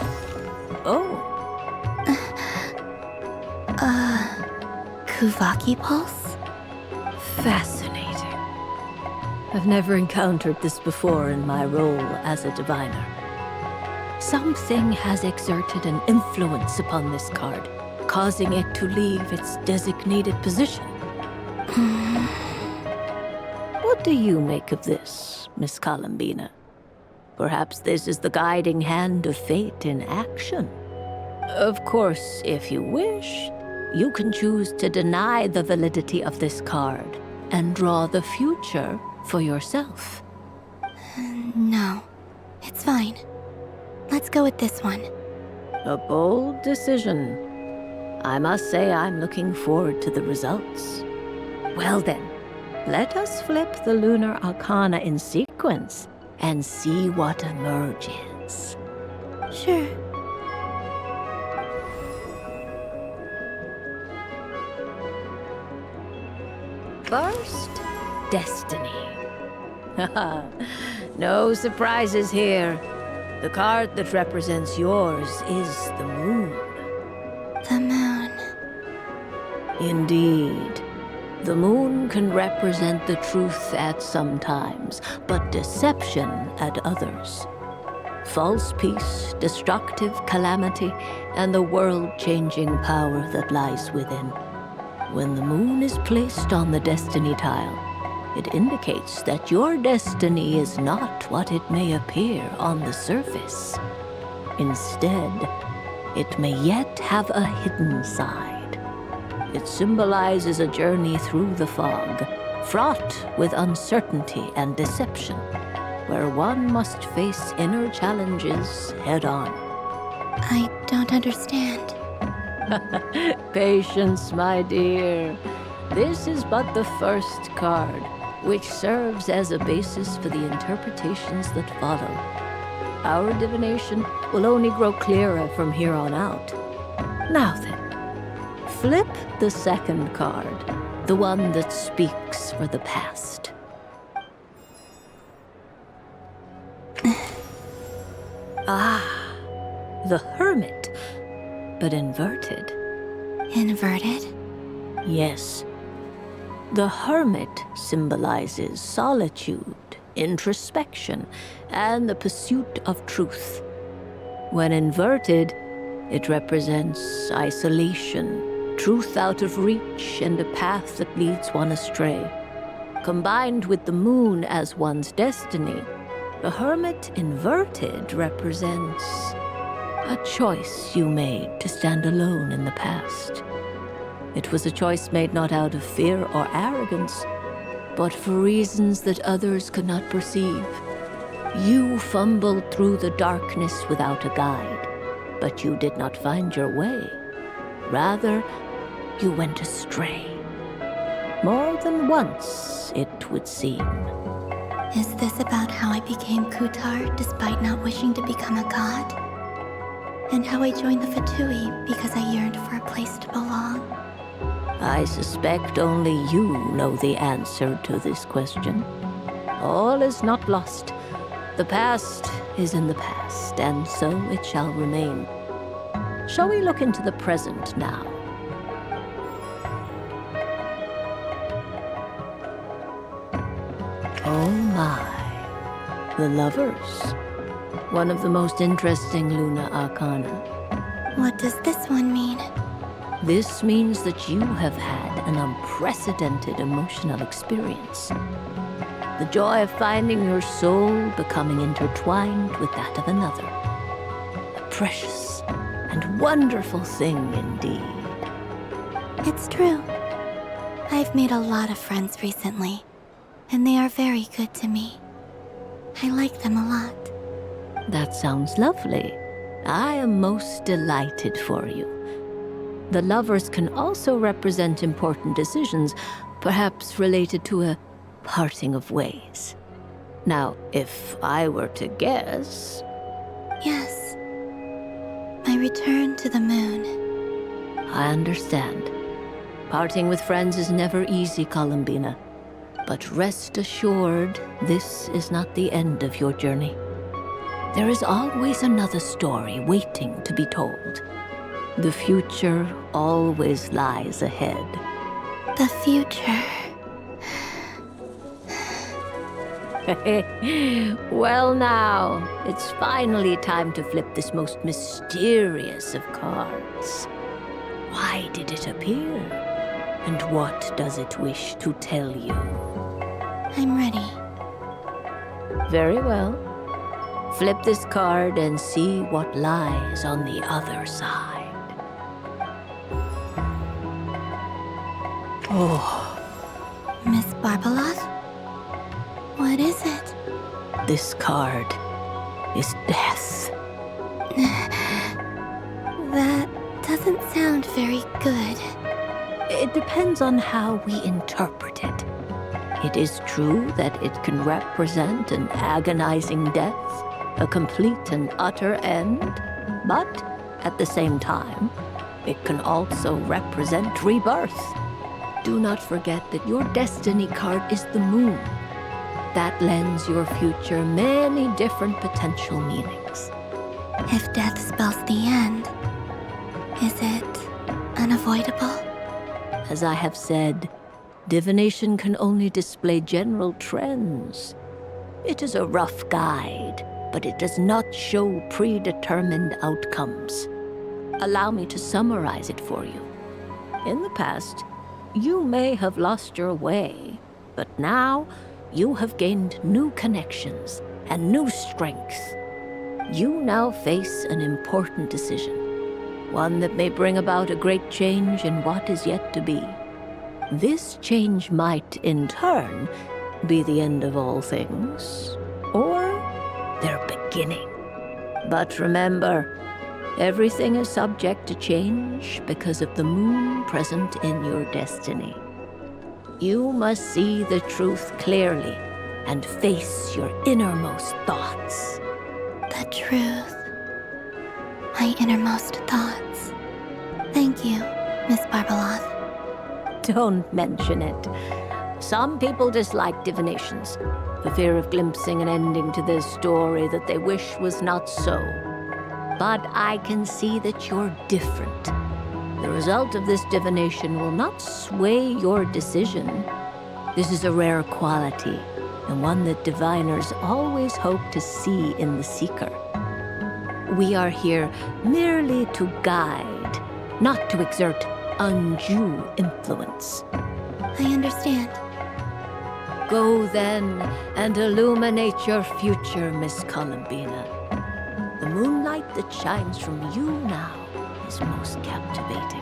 Kuvaki Pulse? Fascinating. I've never encountered this before in my role as a diviner. Something has exerted an influence upon this card, causing it to leave its designated position. What do you make of this, Miss Columbina? Perhaps this is the guiding hand of fate in action. Of course, if you wish, you can choose to deny the validity of this card and draw the future for yourself. No, it's fine. Let's go with this one. A bold decision. I must say I'm looking forward to the results. Well then, let us flip the Lunar Arcana in sequence and see what emerges. Sure. First, Destiny. No surprises here. The card that represents yours is the moon. The moon. Indeed. The moon can represent the truth at some times, but deception at others. False peace, destructive calamity, and the world-changing power that lies within. When the moon is placed on the destiny tile, it indicates that your destiny is not what it may appear on the surface. Instead, it may yet have a hidden side. It symbolizes a journey through the fog, fraught with uncertainty and deception, where one must face inner challenges head-on. I don't understand. Patience, my dear. This is but the first card, which serves as a basis for the interpretations that follow. Our divination will only grow clearer from here on out. Now then, flip the second card, the one that speaks for the past. The Hermit, but inverted. Inverted? Yes. The Hermit symbolizes solitude, introspection, and the pursuit of truth. When inverted, it represents isolation, truth out of reach, and a path that leads one astray. Combined with the moon as one's destiny, the Hermit inverted represents a choice you made to stand alone in the past. It was a choice made not out of fear or arrogance, but for reasons that others could not perceive. You fumbled through the darkness without a guide, but you did not find your way. Rather, you went astray. More than once, it would seem. Is this about how I became Kutar despite not wishing to become a god? And how I joined the Fatui because I yearned for a place to belong? I suspect only you know the answer to this question. All is not lost. The past is in the past, and so it shall remain. Shall we look into the present now? Oh my. The lovers. One of the most interesting Luna Arcana. What does this one mean? This means that you have had an unprecedented emotional experience. The joy of finding your soul becoming intertwined with that of another. A precious and wonderful thing indeed. It's true. I've made a lot of friends recently, and they are very good to me. I like them a lot. That sounds lovely. I am most delighted for you. The lovers can also represent important decisions, perhaps related to a parting of ways. Now, if I were to guess... Yes. My return to the moon. I understand. Parting with friends is never easy, Columbina. But rest assured, this is not the end of your journey. There is always another story waiting to be told. The future always lies ahead. The future. Well now, it's finally time to flip this most mysterious of cards. Why did it appear? And what does it wish to tell you? I'm ready. Very well. Flip this card and see what lies on the other side. Oh. Miss Barbeloth? What is it? This card is death. That doesn't sound very good. It depends on how we interpret it. It is true that it can represent an agonizing death, a complete and utter end, but at the same time, it can also represent rebirth. Do not forget that your destiny card is the moon. That lends your future many different potential meanings. If death spells the end, is it unavoidable? As I have said, divination can only display general trends. It is a rough guide, but it does not show predetermined outcomes. Allow me to summarize it for you. In the past, you may have lost your way, but now you have gained new connections and new strength. You now face an important decision, one that may bring about a great change in what is yet to be. This change might, in turn, be the end of all things, or their beginning. But remember, everything is subject to change because of the moon present in your destiny. You must see the truth clearly and face your innermost thoughts. The truth. My innermost thoughts. Thank you, Miss Barbeloth. Don't mention it. Some people dislike divinations, the fear of glimpsing an ending to their story that they wish was not so. But I can see that you're different. The result of this divination will not sway your decision. This is a rare quality, and one that diviners always hope to see in the seeker. We are here merely to guide, not to exert undue influence. I understand. Go then and illuminate your future, Miss Columbina. The moonlight that shines from you now is most captivating.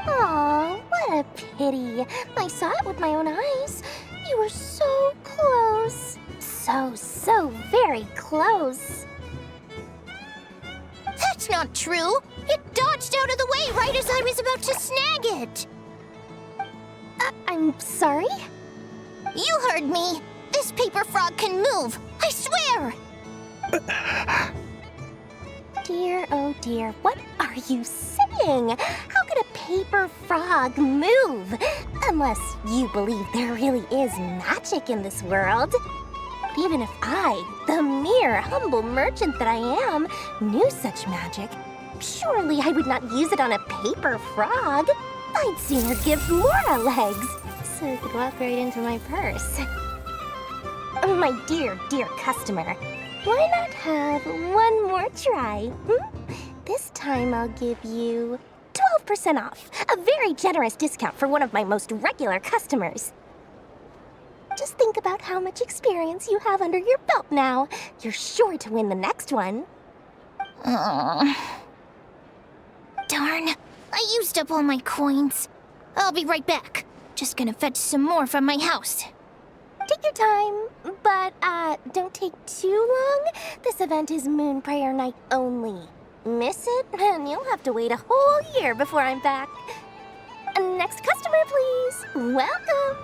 Aw, what a pity. I saw it with my own eyes. You were so close. So very close. That's not true. It dodged out of the way right as I was about to snag it. I'm sorry? You heard me. This paper frog can move. I swear. Dear, oh dear, what are you saying? How could a paper frog move? Unless you believe there really is magic in this world. But even if I, the mere humble merchant that I am, knew such magic, surely I would not use it on a paper frog. I'd sooner give Mora legs, so it could walk right into my purse. My dear, dear customer, why not have one more try? This time I'll give you 12% off, a very generous discount for one of my most regular customers. Just think about how much experience you have under your belt now. You're sure to win the next one. Darn, I used up all my coins. I'll be right back. Just gonna fetch some more from my house. Take your time, but don't take too long. This event is Moon Prayer Night only. Miss it, and you'll have to wait a whole year before I'm back. Next customer, please. Welcome.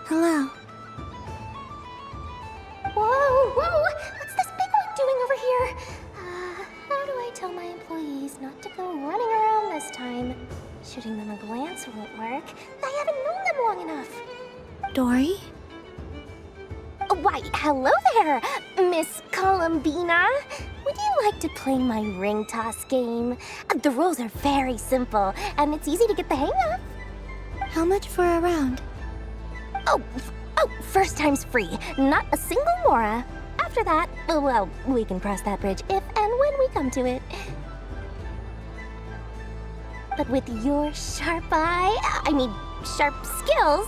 Hello. Whoa! What's this big one doing over here? How do I tell my employees not to go running around this time? Shooting them a glance won't work. I haven't known them long enough. Dory? Why, hello there, Miss Columbina. Would you like to play my ring toss game? The rules are very simple, and it's easy to get the hang of. How much for a round? Oh, first time's free. Not a single Mora. After that, well, we can cross that bridge if and when we come to it. But with your sharp sharp skills,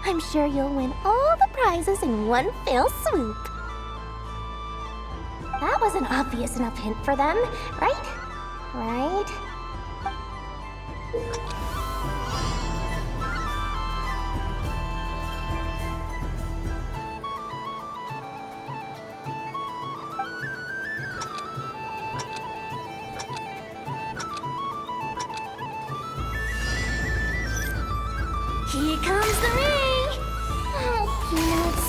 I'm sure you'll win all the prizes in one fell swoop. That was an obvious enough hint for them, right? Right? Here comes the ring! Oh, peanuts.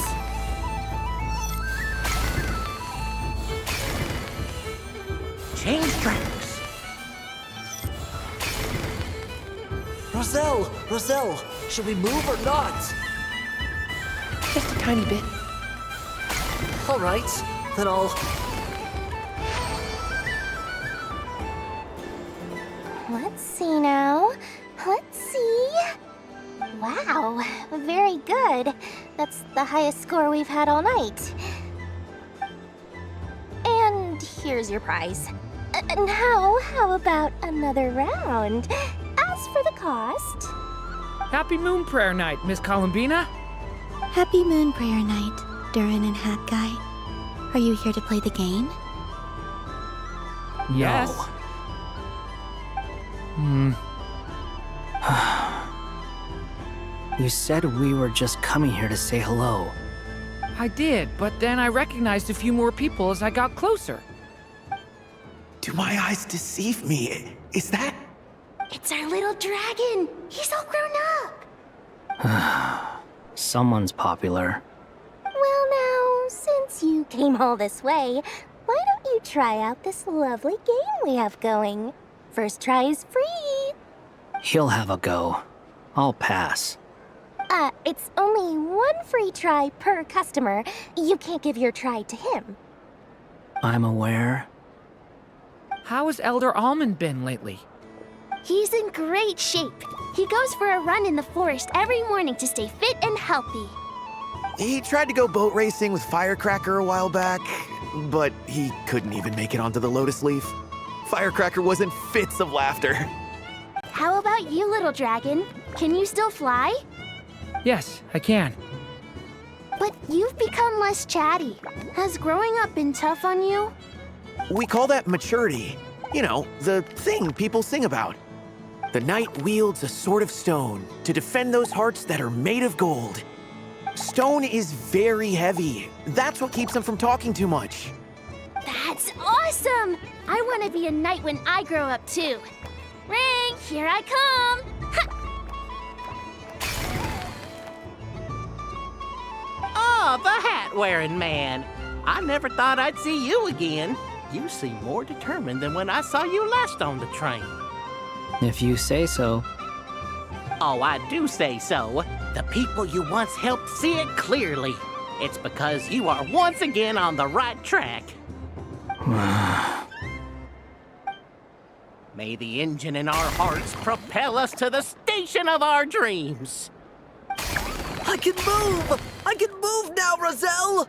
Change tracks! Roselle, should we move or not? Just a tiny bit. All right, then I'll... Let's see now. Let's see. Wow, very good. That's the highest score we've had all night. And here's your prize. Now, how about another round? As for the cost... Happy Moon Prayer Night, Miss Columbina. Happy Moon Prayer Night, Durin and Hat Guy. Are you here to play the game? Yes. You said we were just coming here to say hello. I did, but then I recognized a few more people as I got closer. Do my eyes deceive me? Is that... It's our little dragon! He's all grown up! Someone's popular. Well now, since you came all this way, why don't you try out this lovely game we have going? First try is free! He'll have a go. I'll pass. It's only one free try per customer. You can't give your try to him. I'm aware. How has Elder Almond been lately? He's in great shape. He goes for a run in the forest every morning to stay fit and healthy. He tried to go boat racing with Firecracker a while back, but he couldn't even make it onto the Lotus Leaf. Firecracker was in fits of laughter. How about you, little dragon? Can you still fly? Yes, I can. But you've become less chatty. Has growing up been tough on you? We call that maturity. You know, the thing people sing about. The knight wields a sword of stone to defend those hearts that are made of gold. Stone is very heavy. That's what keeps him from talking too much. That's awesome! I want to be a knight when I grow up, too. Ring, here I come! Oh, the hat-wearing man. I never thought I'd see you again. You seem more determined than when I saw you last on the train. If you say so. Oh, I do say so. The people you once helped see it clearly. It's because you are once again on the right track. May the engine in our hearts propel us to the station of our dreams. I can move! I can move now, Roselle!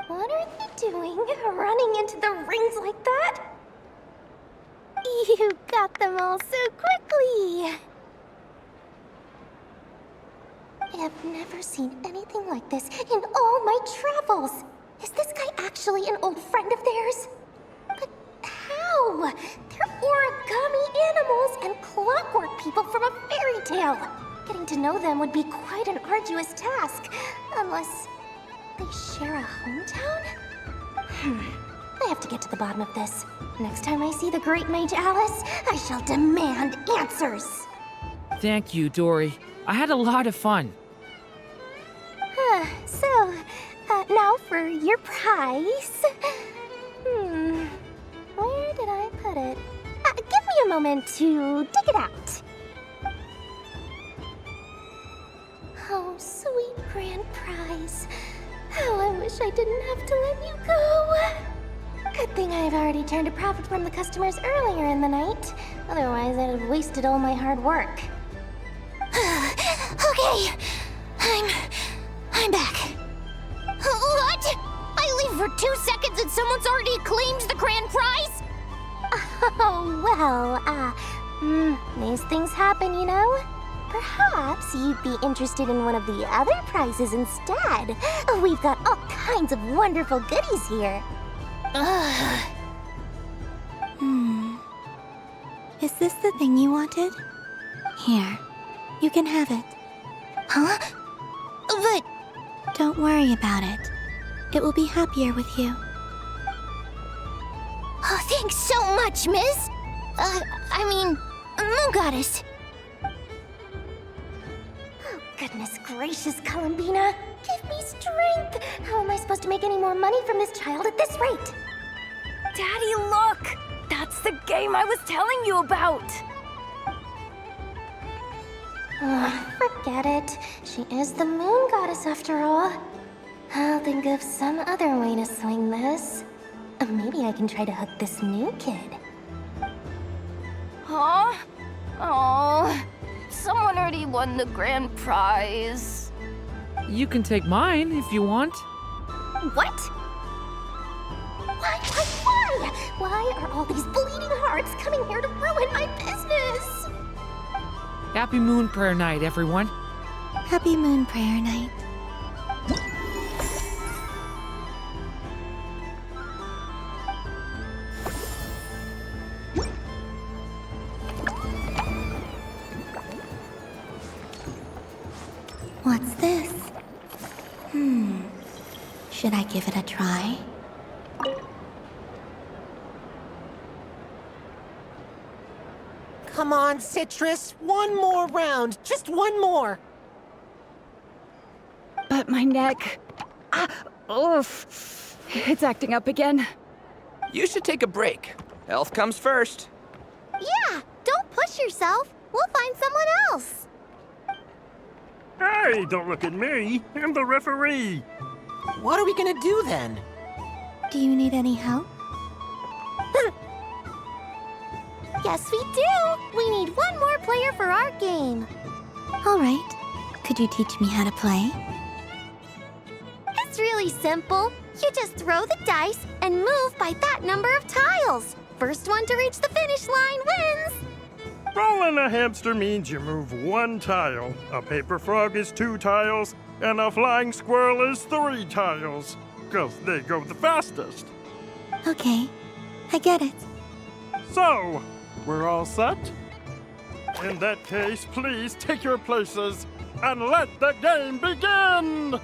What are they doing, running into the rings like that? You got them all so quickly! I've never seen anything like this in all my travels. Is this guy actually an old friend of theirs? But how? They're origami animals and clockwork people from a fairy tale. Getting to know them would be quite an arduous task, unless they share a hometown? I have to get to the bottom of this. Next time I see the Great Mage Alice, I shall demand answers. Thank you, Dory. I had a lot of fun. So, now for your prize. Where did I put it? Give me a moment to dig it out. Oh, sweet grand prize. How I wish I didn't have to let you go. Good thing I've already turned a profit from the customers earlier in the night. Otherwise, I'd have wasted all my hard work. Okay, I'm back. What? I leave for 2 seconds and someone's already claimed the grand prize? Oh, well, these things happen, you know? Perhaps you'd be interested in one of the other prizes instead. We've got all kinds of wonderful goodies here. Is this the thing you wanted? Here, you can have it. Huh? But... Don't worry about it. It will be happier with you. Oh, thanks so much, miss. Moon Goddess. Oh, goodness gracious, Columbina. Give me strength. How am I supposed to make any more money from this child at this rate? Daddy, look! That's the game I was telling you about! Forget it. She is the Moon Goddess after all. I'll think of some other way to swing this. Maybe I can try to hook this new kid. Huh? Oh, someone already won the grand prize. You can take mine if you want. What? Why? Why are all these bleeding hearts coming here to ruin my business? Happy Moon Prayer Night, everyone. Happy Moon Prayer Night. What's this? Should I give it a try? Come on, Citrus. One more round. Just one more. But my neck... oof. It's acting up again. You should take a break. Health comes first. Yeah, don't push yourself. We'll find someone else. Hey, don't look at me. I'm the referee. What are we gonna do then? Do you need any help? Yes, we do. We need one more player for our game. All right. Could you teach me how to play? It's really simple. You just throw the dice and move by that number of tiles. First one to reach the finish line wins. Rolling a hamster means you move one tile. A paper frog is 2 tiles. And a flying squirrel is 3 tiles, 'cause they go the fastest. Okay, I get it. So, we're all set? In that case, please take your places and let the game begin!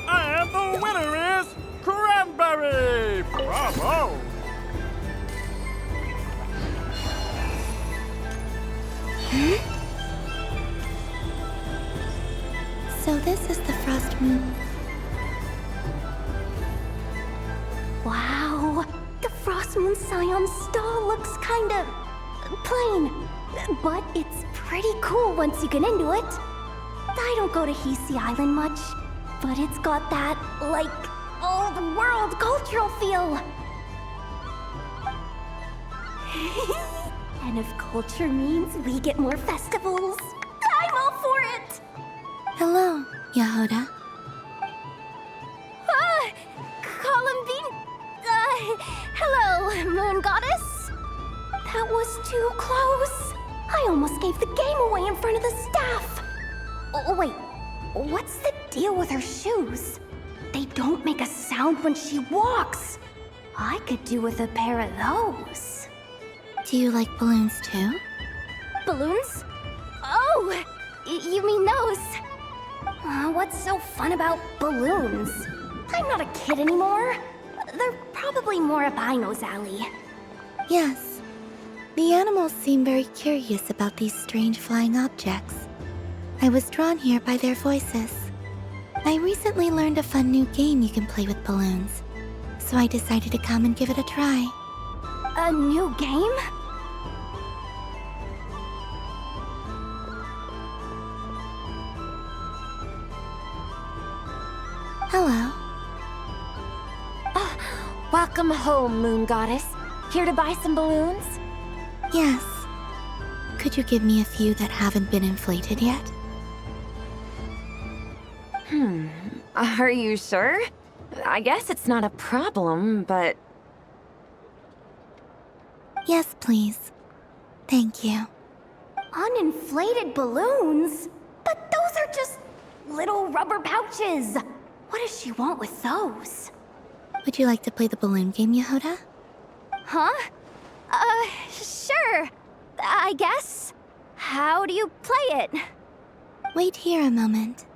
And the winner is Cranberry! Bravo! So this is the Frost Moon. Wow, the Frost Moon Scion star looks kinda plain, but it's pretty cool once you get into it. I don't go to Hisi Island much, but it's got that, like, old world cultural feel. And if culture means we get more festivals, I'm all for it! Hello, Yahoda. Columbine... hello, Moon Goddess? That was too close. I almost gave the game away in front of the staff. Oh, wait, what's the deal with her shoes? They don't make a sound when she walks. I could do with a pair of those. Do you like balloons too? Balloons? Oh, you mean those? What's so fun about balloons? I'm not a kid anymore. They're probably more up Aino's alley. Yes. The animals seem very curious about these strange flying objects. I was drawn here by their voices. I recently learned a fun new game you can play with balloons, so I decided to come and give it a try. A new game? Hello. Welcome home, Moon Goddess. Here to buy some balloons? Yes. Could you give me a few that haven't been inflated yet? Are you sure? I guess it's not a problem, but... Yes, please. Thank you. Uninflated balloons? But those are just little rubber pouches. What does she want with those? Would you like to play the balloon game, Yahoda? Huh? Sure. I guess. How do you play it? Wait here a moment.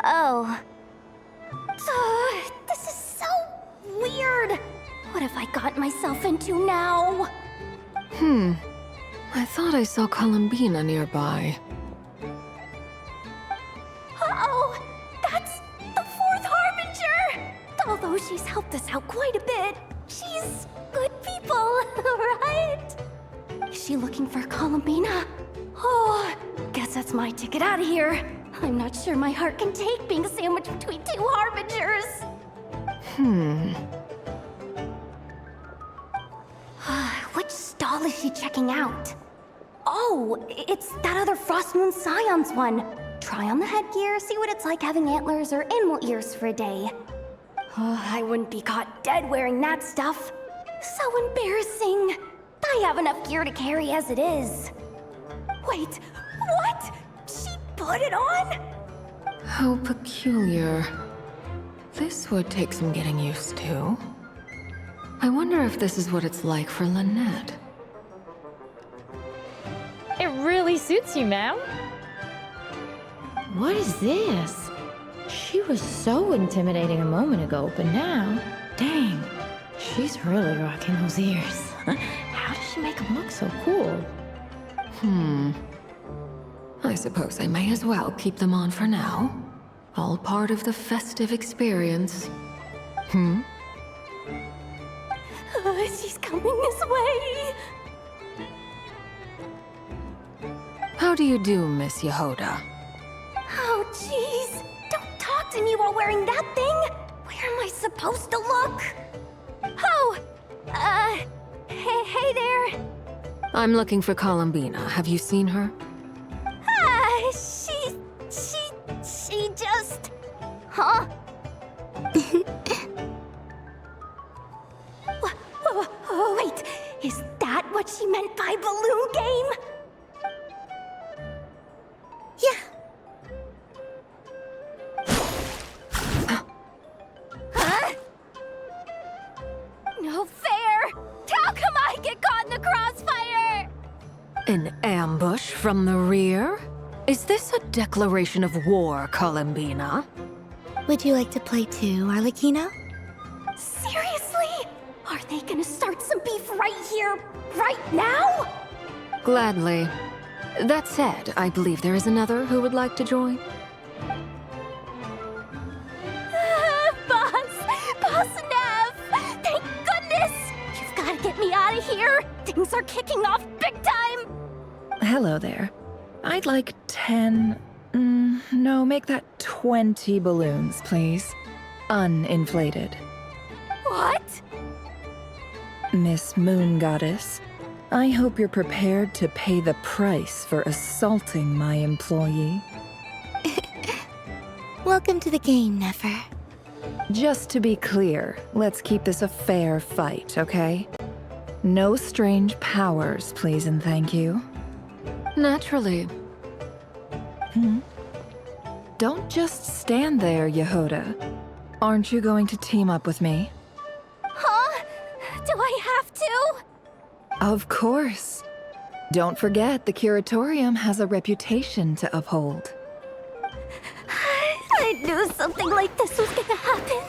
Oh. This is so weird. What have I got myself into now? I thought I saw Columbina nearby. Uh-oh! That's the 4th Harbinger! Although she's helped us out quite a bit, she's good people, right? Is she looking for Columbina? Oh, guess that's my ticket out of here. I'm not sure my heart can take being sandwiched between 2 Harbingers. Which stall is she checking out? Oh, it's that other Frost Moon Scion's one. Try on the headgear, see what it's like having antlers or animal ears for a day. Oh, I wouldn't be caught dead wearing that stuff. So embarrassing. I have enough gear to carry as it is. Wait, what? She put it on? How peculiar. This would take some getting used to. I wonder if this is what it's like for Lynette. It really suits you, ma'am. What is this? She was so intimidating a moment ago, but now, dang, she's really rocking those ears. How does she make them look so cool? I suppose I may as well keep them on for now. All part of the festive experience. She's coming this way. How do you do, Miss Yehoda? Oh, jeez. Don't talk to me while wearing that thing. Where am I supposed to look? Oh, hey there. I'm looking for Columbina. Have you seen her? She just... Huh? Wait, is that what she meant by balloon game? Huh? No fair! How come I get caught in the crossfire? An ambush from the rear? Is this a declaration of war, Columbina? Would you like to play too, Arlecchino? Seriously? Are they gonna start some beef right here, right now? Gladly. That said, I believe there is another who would like to join. Boss Nev! Thank goodness! You've gotta get me out of here! Things are kicking off big time! Hello there. I'd like 10... no, make that 20 balloons, please. Uninflated. What? Miss Moon Goddess, I hope you're prepared to pay the price for assaulting my employee. Welcome to the game, Nefer. Just to be clear, let's keep this a fair fight, okay? No strange powers, please and thank you. Naturally. Don't just stand there, Yehoda. Aren't you going to team up with me? Huh? Do I have to? Of course. Don't forget, the Curatorium has a reputation to uphold. I knew something like this was gonna happen.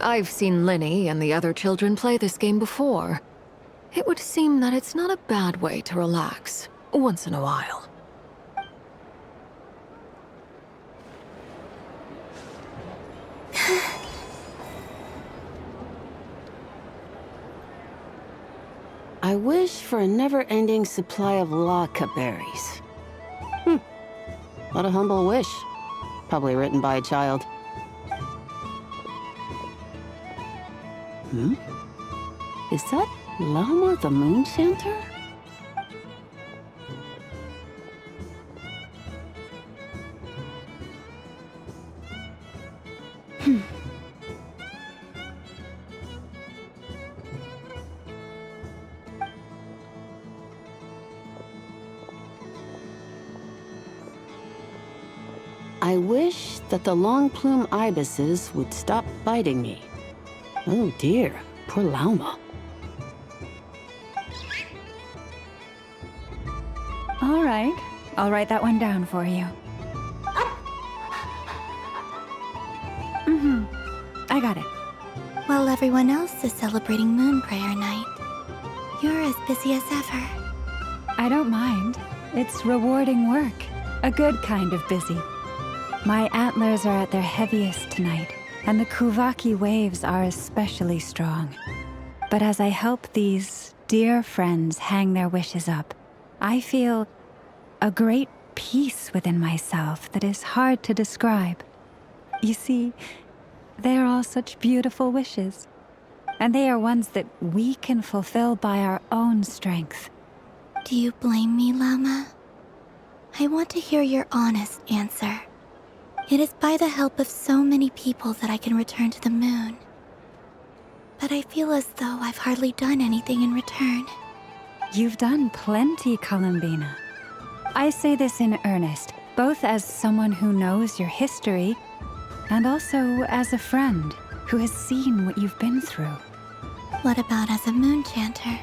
I've seen Linny and the other children play this game before. It would seem that it's not a bad way to relax, once in a while. I wish for a never-ending supply of laka berries. What a humble wish. Probably written by a child. Is that Lama the Moon Chanter? I wish that the long plume ibises would stop biting me. Oh dear, poor Lauma. All right, I'll write that one down for you. I got it. While everyone else is celebrating Moon Prayer Night, you're as busy as ever. I don't mind. It's rewarding work. A good kind of busy. My antlers are at their heaviest tonight, and the Kuvaki waves are especially strong. But as I help these dear friends hang their wishes up, I feel a great peace within myself that is hard to describe. You see, they are all such beautiful wishes, and they are ones that we can fulfill by our own strength. Do you blame me, Llama? I want to hear your honest answer. It is by the help of so many people that I can return to the moon. But I feel as though I've hardly done anything in return. You've done plenty, Columbina. I say this in earnest, both as someone who knows your history, and also as a friend who has seen what you've been through. What about as a moon chanter?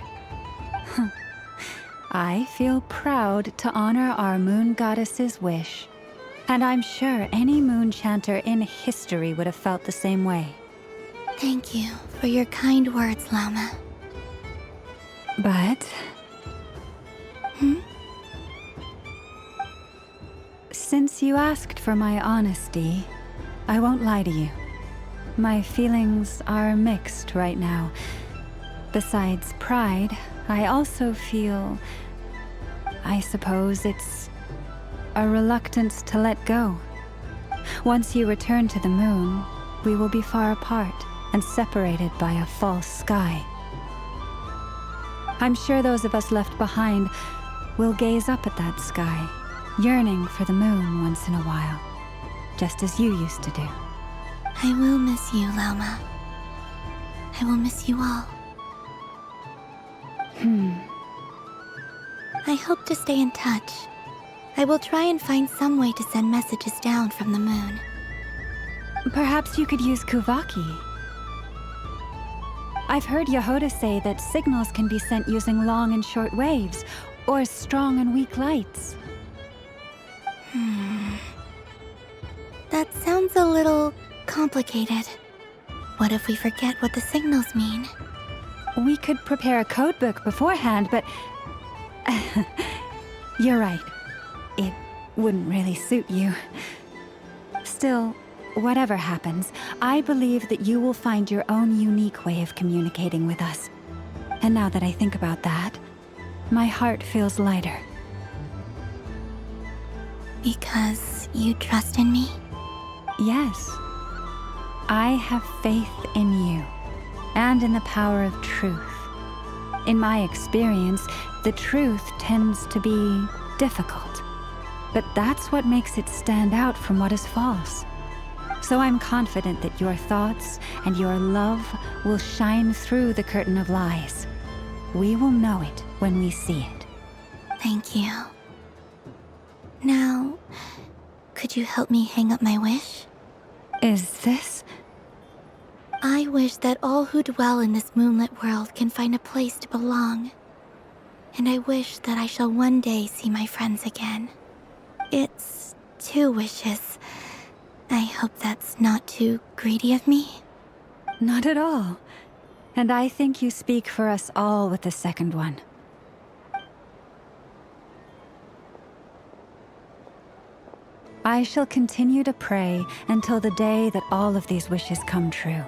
I feel proud to honor our moon goddess's wish, and I'm sure any moon chanter in history would have felt the same way. Thank you for your kind words, Llama. But... Since you asked for my honesty, I won't lie to you. My feelings are mixed right now. Besides pride, I also feel... I suppose it's a reluctance to let go. Once you return to the moon, we will be far apart and separated by a false sky. I'm sure those of us left behind will gaze up at that sky, yearning for the moon once in a while, just as you used to do. I will miss you, Llama. I will miss you all. I hope to stay in touch. I will try and find some way to send messages down from the moon. Perhaps you could use Kuvaki. I've heard Yehoda say that signals can be sent using long and short waves, or strong and weak lights. That sounds a little complicated. What if we forget what the signals mean? We could prepare a codebook beforehand, but... You're right. It wouldn't really suit you. Still, whatever happens, I believe that you will find your own unique way of communicating with us. And now that I think about that, my heart feels lighter. Because you trust in me? Yes. I have faith in you, and in the power of truth. In my experience, the truth tends to be difficult, but that's what makes it stand out from what is false. So I'm confident that your thoughts and your love will shine through the curtain of lies. We will know it when we see it. Thank you. Now, could you help me hang up my wish? Is this? I wish that all who dwell in this moonlit world can find a place to belong. And I wish that I shall one day see my friends again. It's 2 wishes. I hope that's not too greedy of me. Not at all. And I think you speak for us all with the second one. I shall continue to pray until the day that all of these wishes come true.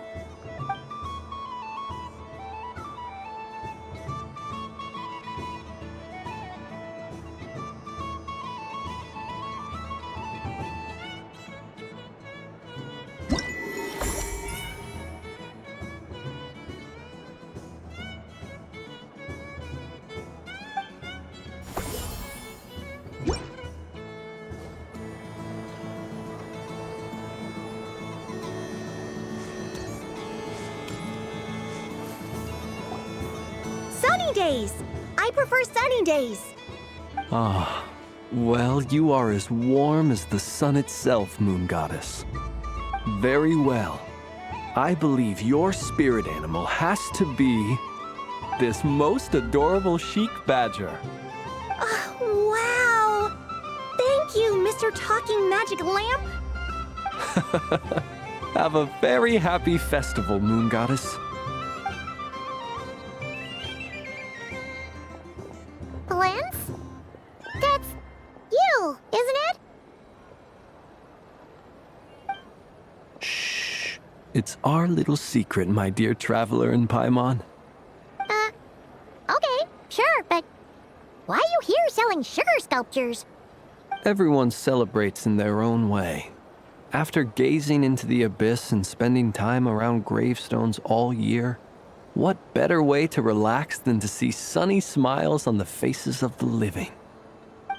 Sunny days! I prefer sunny days. Ah, well, you are as warm as the sun itself, Moon Goddess. Very well. I believe your spirit animal has to be this most adorable chic badger. Wow! your talking magic lamp? Have a very happy festival, Moon Goddess. Blends? That's you, isn't it? Shh. It's our little secret, my dear traveler in Paimon. Okay, sure, but why are you here selling sugar sculptures? Everyone celebrates in their own way. After gazing into the abyss and spending time around gravestones all year, what better way to relax than to see sunny smiles on the faces of the living?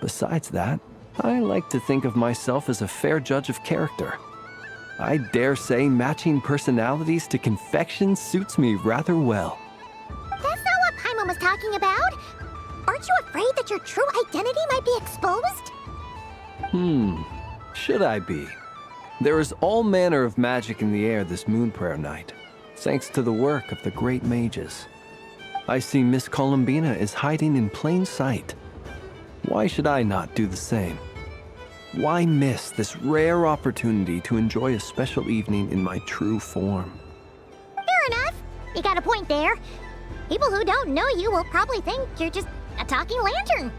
Besides that, I like to think of myself as a fair judge of character. I dare say matching personalities to confection suits me rather well. That's not what Paimon was talking about. Aren't you afraid that your true identity might be exposed? Should I be? There is all manner of magic in the air this moon prayer night, thanks to the work of the great mages. I see Miss Columbina is hiding in plain sight. Why should I not do the same? Why miss this rare opportunity to enjoy a special evening in my true form? Fair enough. You got a point there. People who don't know you will probably think you're just a talking lantern.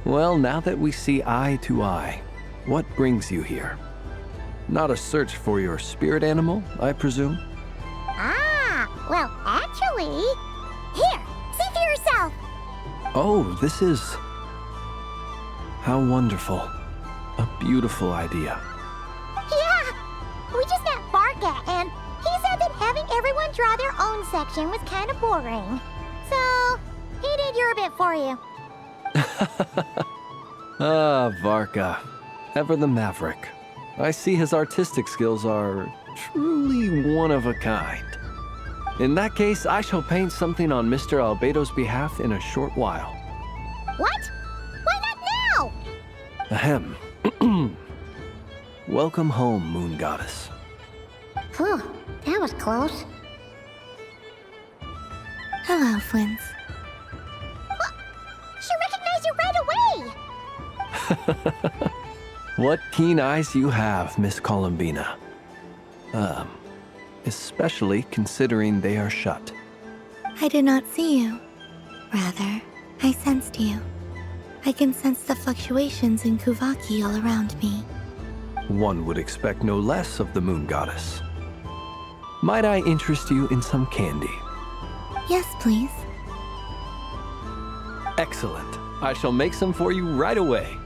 Well, now that we see eye to eye, what brings you here? Not a search for your spirit animal, I presume? Ah, well, actually... Here, see for yourself. Oh, this is... How wonderful. A beautiful idea. Yeah, we just met Barca, and he said that having everyone draw their own section was kind of boring. So, he did your bit for you. Ah, Varka. Ever the maverick. I see his artistic skills are truly one of a kind. In that case, I shall paint something on Mr. Albedo's behalf in a short while. What? Why not now? Ahem. Welcome home, Moon Goddess. Phew, that was close. Hello, Flins. She recognized you right away! What keen eyes you have, Miss Columbina. Especially considering they are shut. I did not see you. Rather, I sensed you. I can sense the fluctuations in Kuvaki all around me. One would expect no less of the Moon Goddess. Might I interest you in some candy? Yes, please. Excellent. I shall make some for you right away.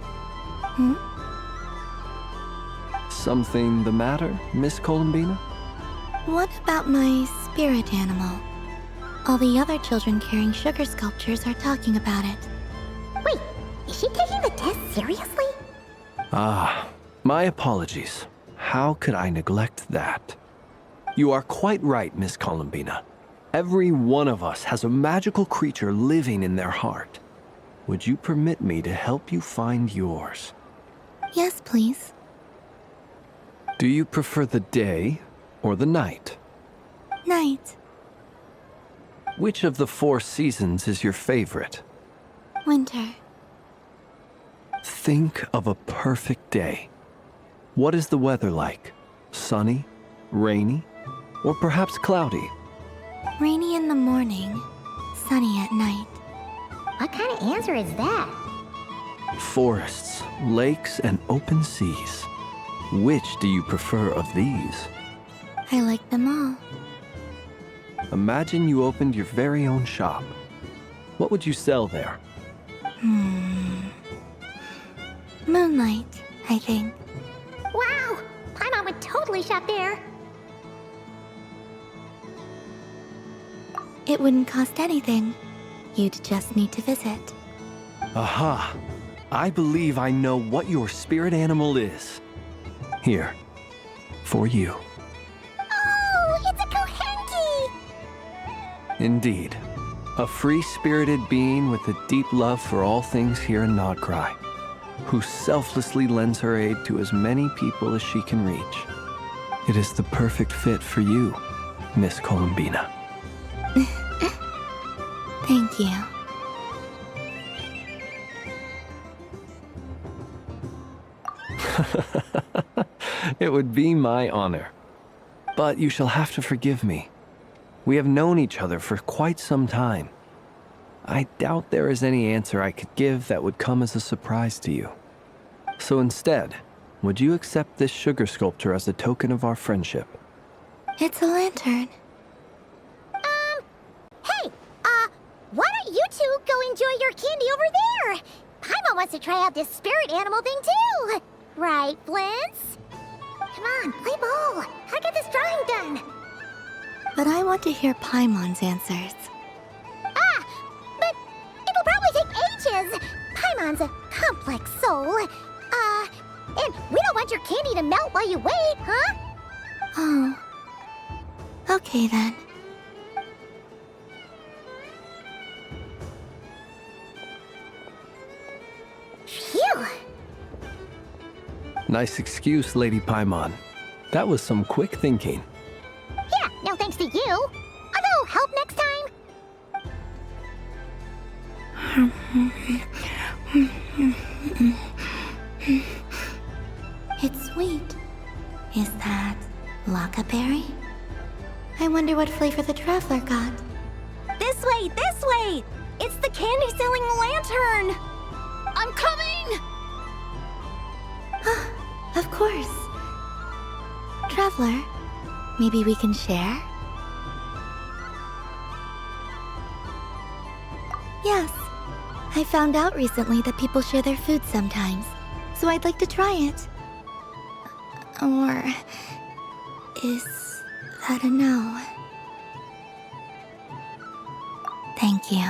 Something the matter, Miss Columbina? What about my spirit animal? All the other children carrying sugar sculptures are talking about it. Wait, is she taking the test seriously? Ah, my apologies. How could I neglect that? You are quite right, Miss Columbina. Every one of us has a magical creature living in their heart. Would you permit me to help you find yours? Yes, please. Do you prefer the day or the night? Night. Which of the 4 seasons is your favorite? Winter. Think of a perfect day. What is the weather like? Sunny, rainy, or perhaps cloudy? Rainy in the morning, sunny at night. What kind of answer is that? Forests, lakes, and open seas. Which do you prefer of these? I like them all. Imagine you opened your very own shop. What would you sell there? Moonlight, I think. Wow! Paimon would totally shop there. It wouldn't cost anything. You'd just need to visit. Aha! I believe I know what your spirit animal is. Here, for you. Oh, it's a Kohenki! Indeed. A free-spirited being with a deep love for all things here in Nodcry, who selflessly lends her aid to as many people as she can reach. It is the perfect fit for you, Miss Columbina. Thank you. It would be my honor. But you shall have to forgive me. We have known each other for quite some time. I doubt there is any answer I could give that would come as a surprise to you. So instead, would you accept this sugar sculpture as a token of our friendship? It's a lantern. Hey, why don't you two go enjoy your candy over there? Paimon wants to try out this spirit animal thing too. Right, Blintz? Come on, play ball. I got this drawing done. But I want to hear Paimon's answers. But it'll probably take ages. Paimon's a complex soul. And we don't want your candy to melt while you wait, huh? Oh. Okay then. Phew. Nice excuse, Lady Paimon. That was some quick thinking. Yeah, no thanks to you. Although, help next time. It's sweet. Is that Lockaberry? I wonder what flavor the Traveler got. This way, this way! It's the candy-selling lantern! I'm coming! Of course. Traveler, maybe we can share? Yes. I found out recently that people share their food sometimes, so I'd like to try it. Or is that a no? Thank you.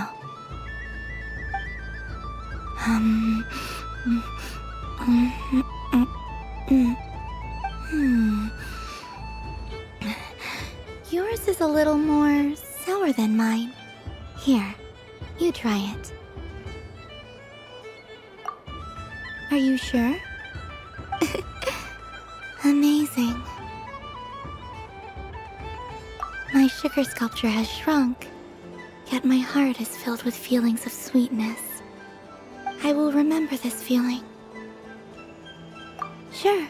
Yours is a little more sour than mine. Here, you try it. Are you sure? Amazing. My sugar sculpture has shrunk, yet my heart is filled with feelings of sweetness. I will remember this feeling. Sure.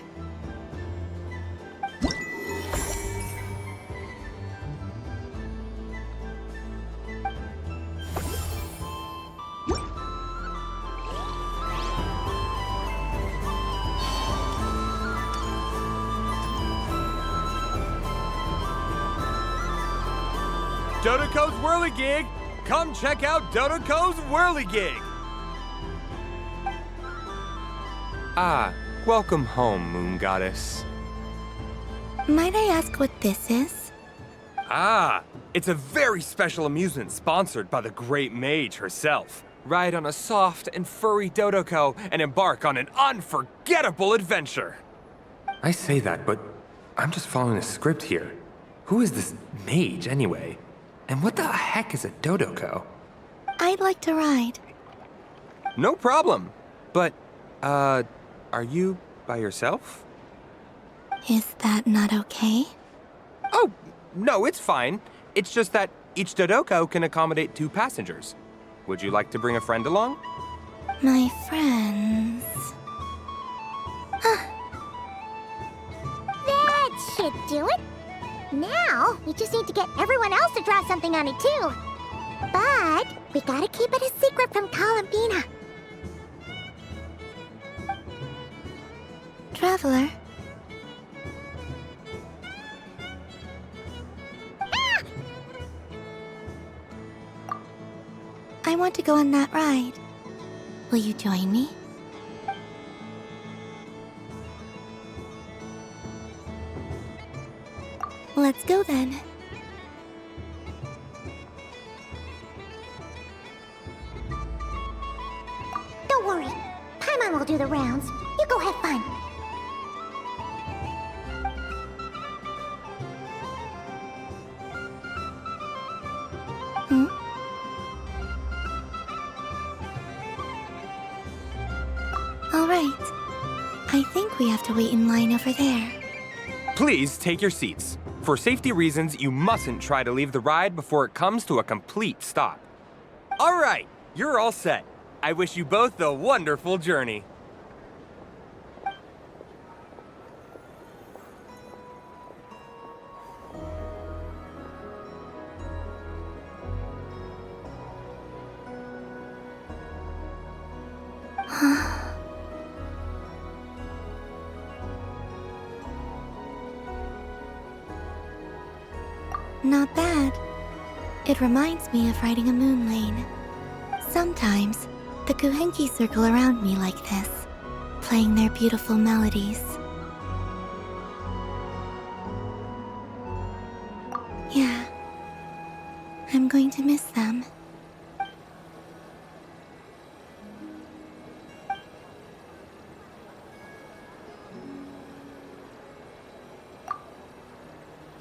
Dodoco's Whirligig! Come check out Dodoco's Whirligig! Ah, welcome home, Moon Goddess. Might I ask what this is? Ah, it's a very special amusement sponsored by the great mage herself. Ride on a soft and furry Dodoco and embark on an unforgettable adventure. I say that, but I'm just following a script here. Who is this mage, anyway? And what the heck is a Dodoco? I'd like to ride. No problem. But, are you by yourself? Is that not okay? Oh, no, it's fine. It's just that each Dodoco can accommodate 2 passengers. Would you like to bring a friend along? My friends... That should do it. Now, we just need to get everyone else to draw something on it too. But we gotta keep it a secret from Columbina. Traveler? Ah! I want to go on that ride. Will you join me? Let's go then. Don't worry. Paimon will do the rounds. You go have fun. All right. I think we have to wait in line over there. Please take your seats. For safety reasons, you mustn't try to leave the ride before it comes to a complete stop. All right, you're all set. I wish you both a wonderful journey. Not bad. It reminds me of riding a moon lane. Sometimes, the Kuhenki circle around me like this, playing their beautiful melodies. Yeah. I'm going to miss them.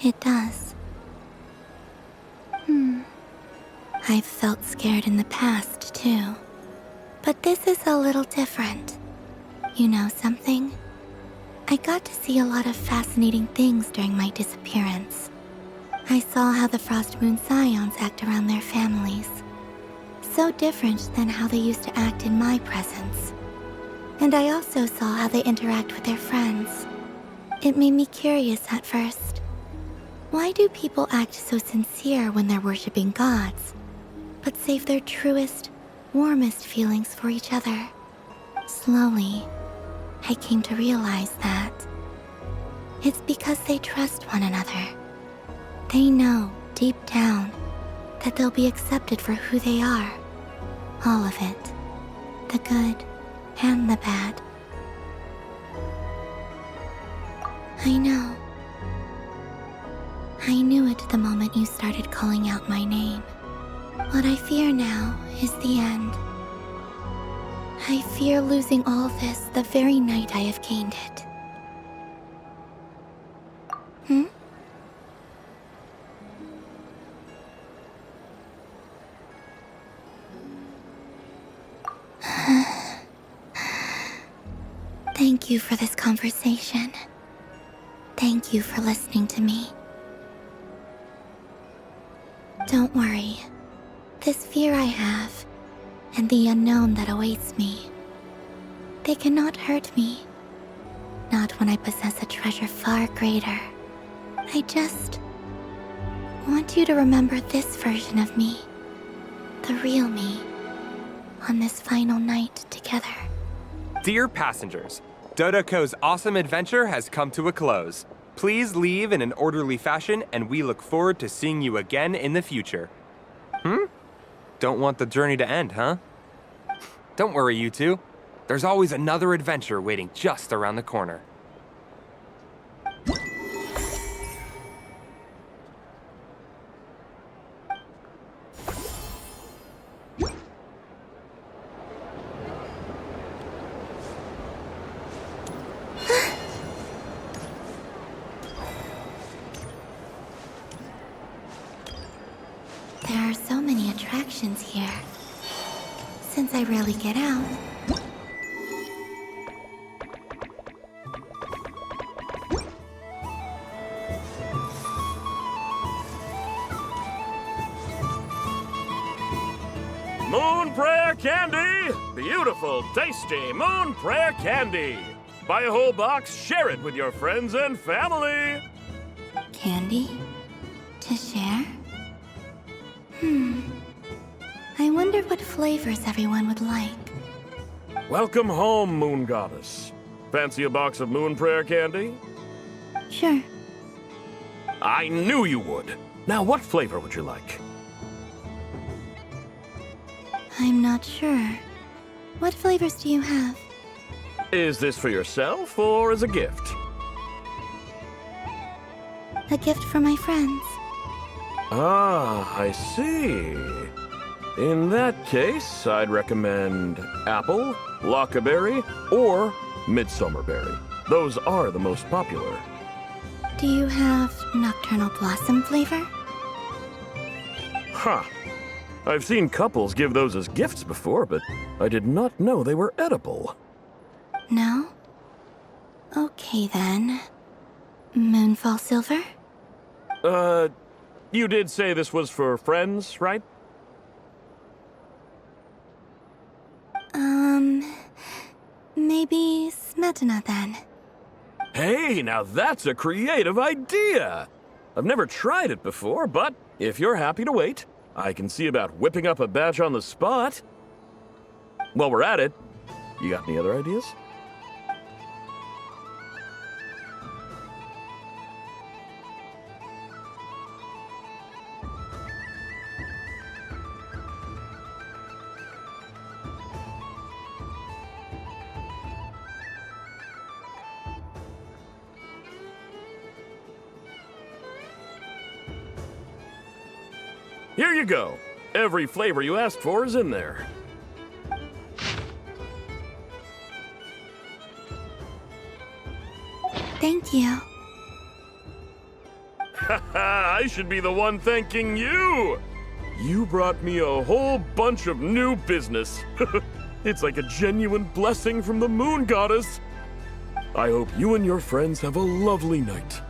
It does. I've felt scared in the past, too. But this is a little different. You know something? I got to see a lot of fascinating things during my disappearance. I saw how the Frost Moon Scions act around their families. So different than how they used to act in my presence. And I also saw how they interact with their friends. It made me curious at first. Why do people act so sincere when they're worshipping gods, but save their truest, warmest feelings for each other? Slowly, I came to realize that it's because they trust one another. They know, deep down, that they'll be accepted for who they are. All of it. The good and the bad. I know. I knew it the moment you started calling out my name. What I fear now is the end. I fear losing all this the very night I have gained it. Thank you for this conversation. Thank you for listening to me. Don't worry. This fear I have, and the unknown that awaits me, they cannot hurt me. Not when I possess a treasure far greater. I just want you to remember this version of me, the real me, on this final night together. Dear passengers, Dodoko's awesome adventure has come to a close. Please leave in an orderly fashion, and we look forward to seeing you again in the future. Don't want the journey to end, huh? Don't worry, you two. There's always another adventure waiting just around the corner. There are so many attractions here. Since I rarely get out, Moon Prayer Candy! Beautiful, tasty Moon Prayer Candy! Buy a whole box, share it with your friends and family! candy to share? I wonder what flavors everyone would like. Welcome home, Moon Goddess. Fancy a box of Moon Prayer Candy? Sure. I knew you would. Now, what flavor would you like? I'm not sure. What flavors do you have? Is this for yourself or as a gift? A gift for my friends. Ah, I see. In that case, I'd recommend apple, lockaberry, or midsummerberry. Those are the most popular. Do you have nocturnal blossom flavor? Huh. I've seen couples give those as gifts before, but I did not know they were edible. No? Okay then. Moonfall silver? You did say this was for friends, right? Maybe smetana then. Hey, now that's a creative idea! I've never tried it before, but if you're happy to wait, I can see about whipping up a batch on the spot. While we're at it, you got any other ideas? Here you go. Every flavor you asked for is in there. Thank you. I should be the one thanking you! You brought me a whole bunch of new business. It's like a genuine blessing from the Moon Goddess. I hope you and your friends have a lovely night.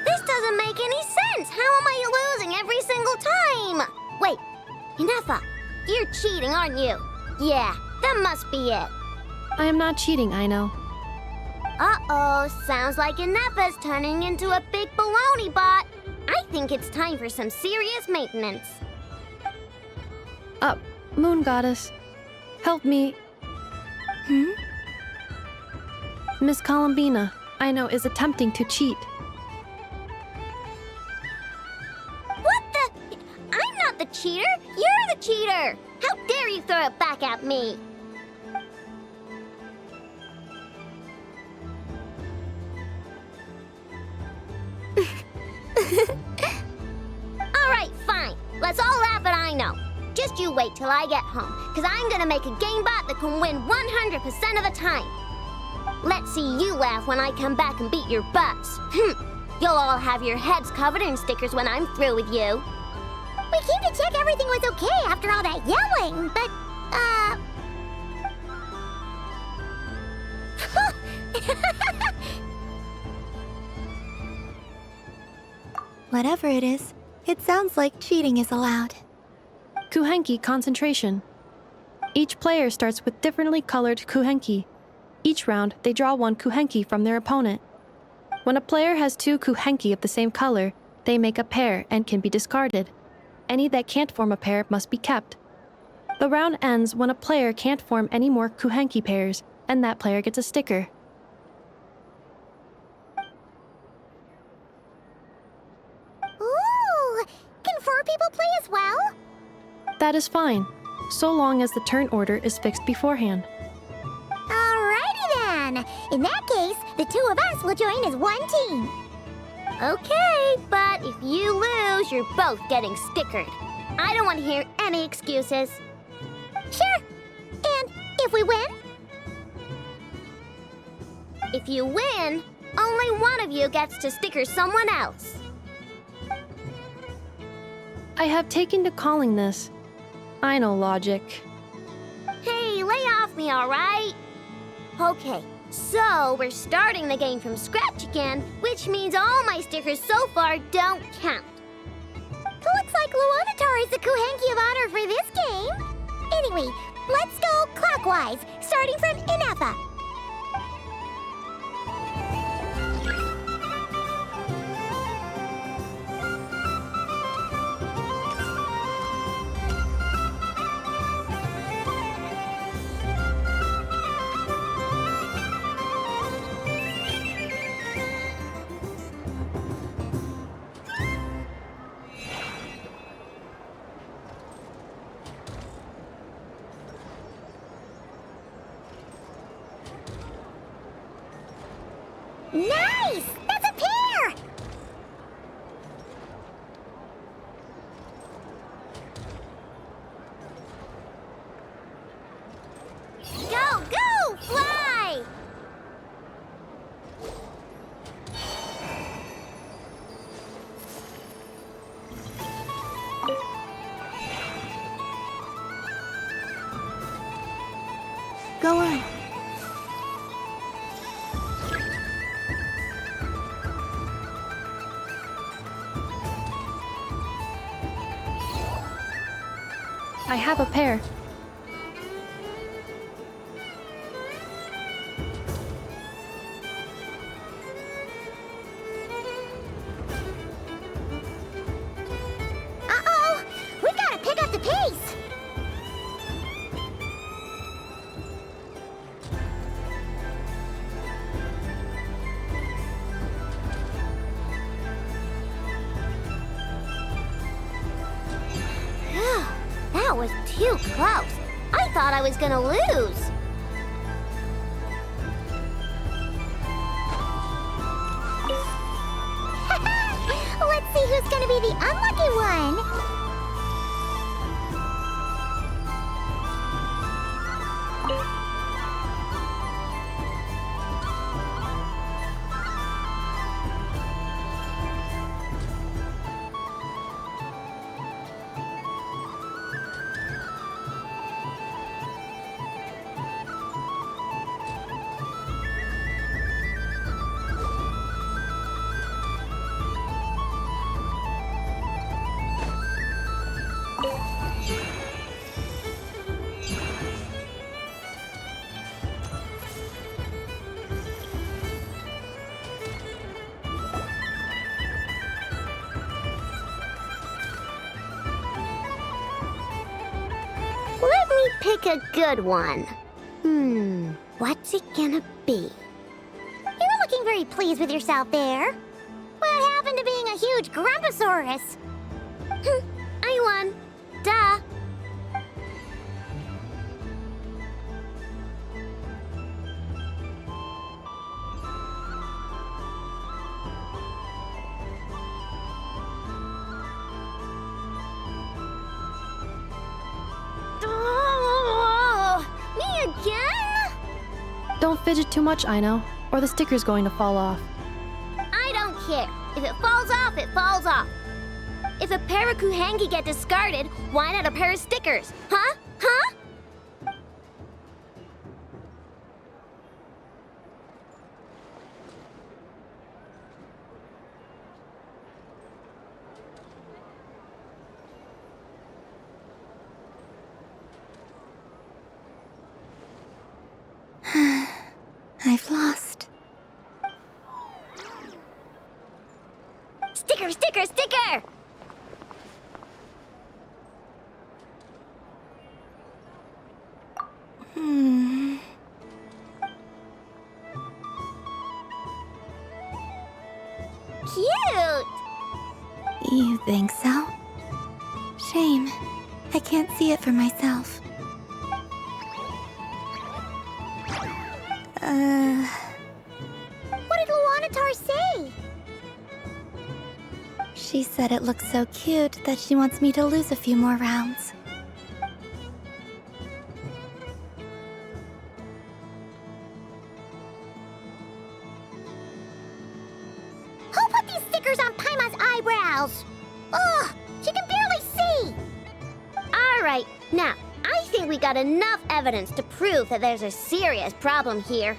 This doesn't make any sense! How am I losing every single time? Wait, Inefa, you're cheating, aren't you? Yeah, that must be it. I am not cheating, Aino. Uh-oh, sounds like Inefa's turning into a big baloney bot. I think it's time for some serious maintenance. Moon Goddess, help me. Miss Columbina, Aino is attempting to cheat. What the? I'm not the cheater! You're the cheater! How dare you throw it back at me? Alright, fine. Let's all laugh at Aino. Just you wait till I get home, because I'm gonna make a game bot that can win 100% of the time. Let's see you laugh when I come back and beat your butts. You'll all have your heads covered in stickers when I'm through with you. We came to check everything was okay after all that yelling, but, Whatever it is, it sounds like cheating is allowed. Kuhenki concentration. Each player starts with differently colored kuhenki. Each round, they draw one kuhenki from their opponent. When a player has two kuhenki of the same color, they make a pair and can be discarded. Any that can't form a pair must be kept. The round ends when a player can't form any more kuhenki pairs, and that player gets a sticker. ooh, can 4 people play as well? That is fine, so long as the turn order is fixed beforehand. Alrighty then. In that case, the 2 of us will join as one team. Okay, but if you lose, you're both getting stickered. I don't want to hear any excuses. Sure. And if we win? If you win, only one of you gets to sticker someone else. I have taken to calling this. I know logic. Hey, lay off me, all right? Okay, so we're starting the game from scratch again, which means all my stickers so far don't count. Looks like Luonatar is the Kuhenki of honor for this game. Anyway, let's go clockwise, starting from Inefa. Nice! That's a pair! Go, go! Fly! Go on. I have a pair. Uh-oh! We gotta pick up the pace! That was too close. I thought I was gonna lose. Let's see who's gonna be the unlucky one. Let me pick a good one. What's it gonna be? You're looking very pleased with yourself there. What happened to being a huge Grumposaurus? I won. Duh. Me again? Don't fidget too much, Aino, or the sticker's going to fall off. I don't care. If it falls off, it falls off. If a pair of Kuhengi get discarded, why not a pair of stickers? Huh? Huh? I've lost. Sticker, sticker, sticker! Cute! You think so? Shame. I can't see it for myself. What did Luanatar say? She said it looks so cute that she wants me to lose a few more rounds. Who put these stickers on Paimon's eyebrows? Ugh, she can barely see! Alright, now, I think we got enough evidence to prove that there's a serious problem here.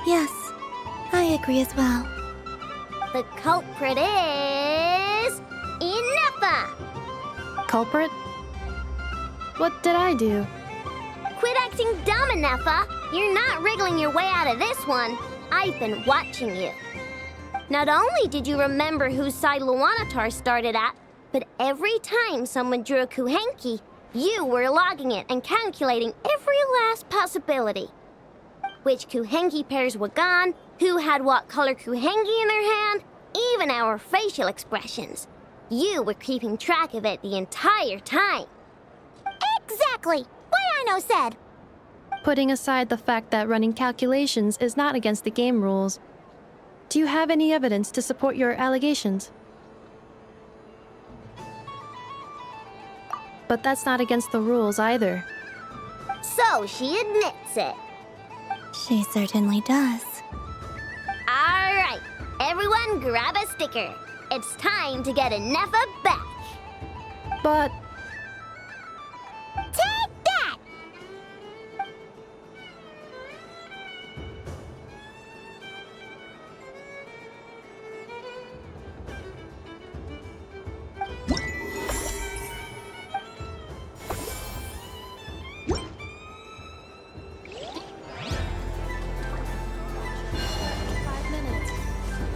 Yes, I agree as well. The culprit is... Inepa! Culprit? What did I do? Quit acting dumb, Inepa! You're not wriggling your way out of this one. I've been watching you. Not only did you remember whose side Luanatar started at, but every time someone drew a Kuhenki, you were logging it and calculating every last possibility. Which Kuhenki pairs were gone, who had what color Kuhenki in their hand, even our facial expressions. You were keeping track of it the entire time. Exactly! What Aino said! Putting aside the fact that running calculations is not against the game rules, do you have any evidence to support your allegations? But that's not against the rules either. So she admits it. She certainly does. Alright, everyone grab a sticker. It's time to get Inepa back. But... Take that!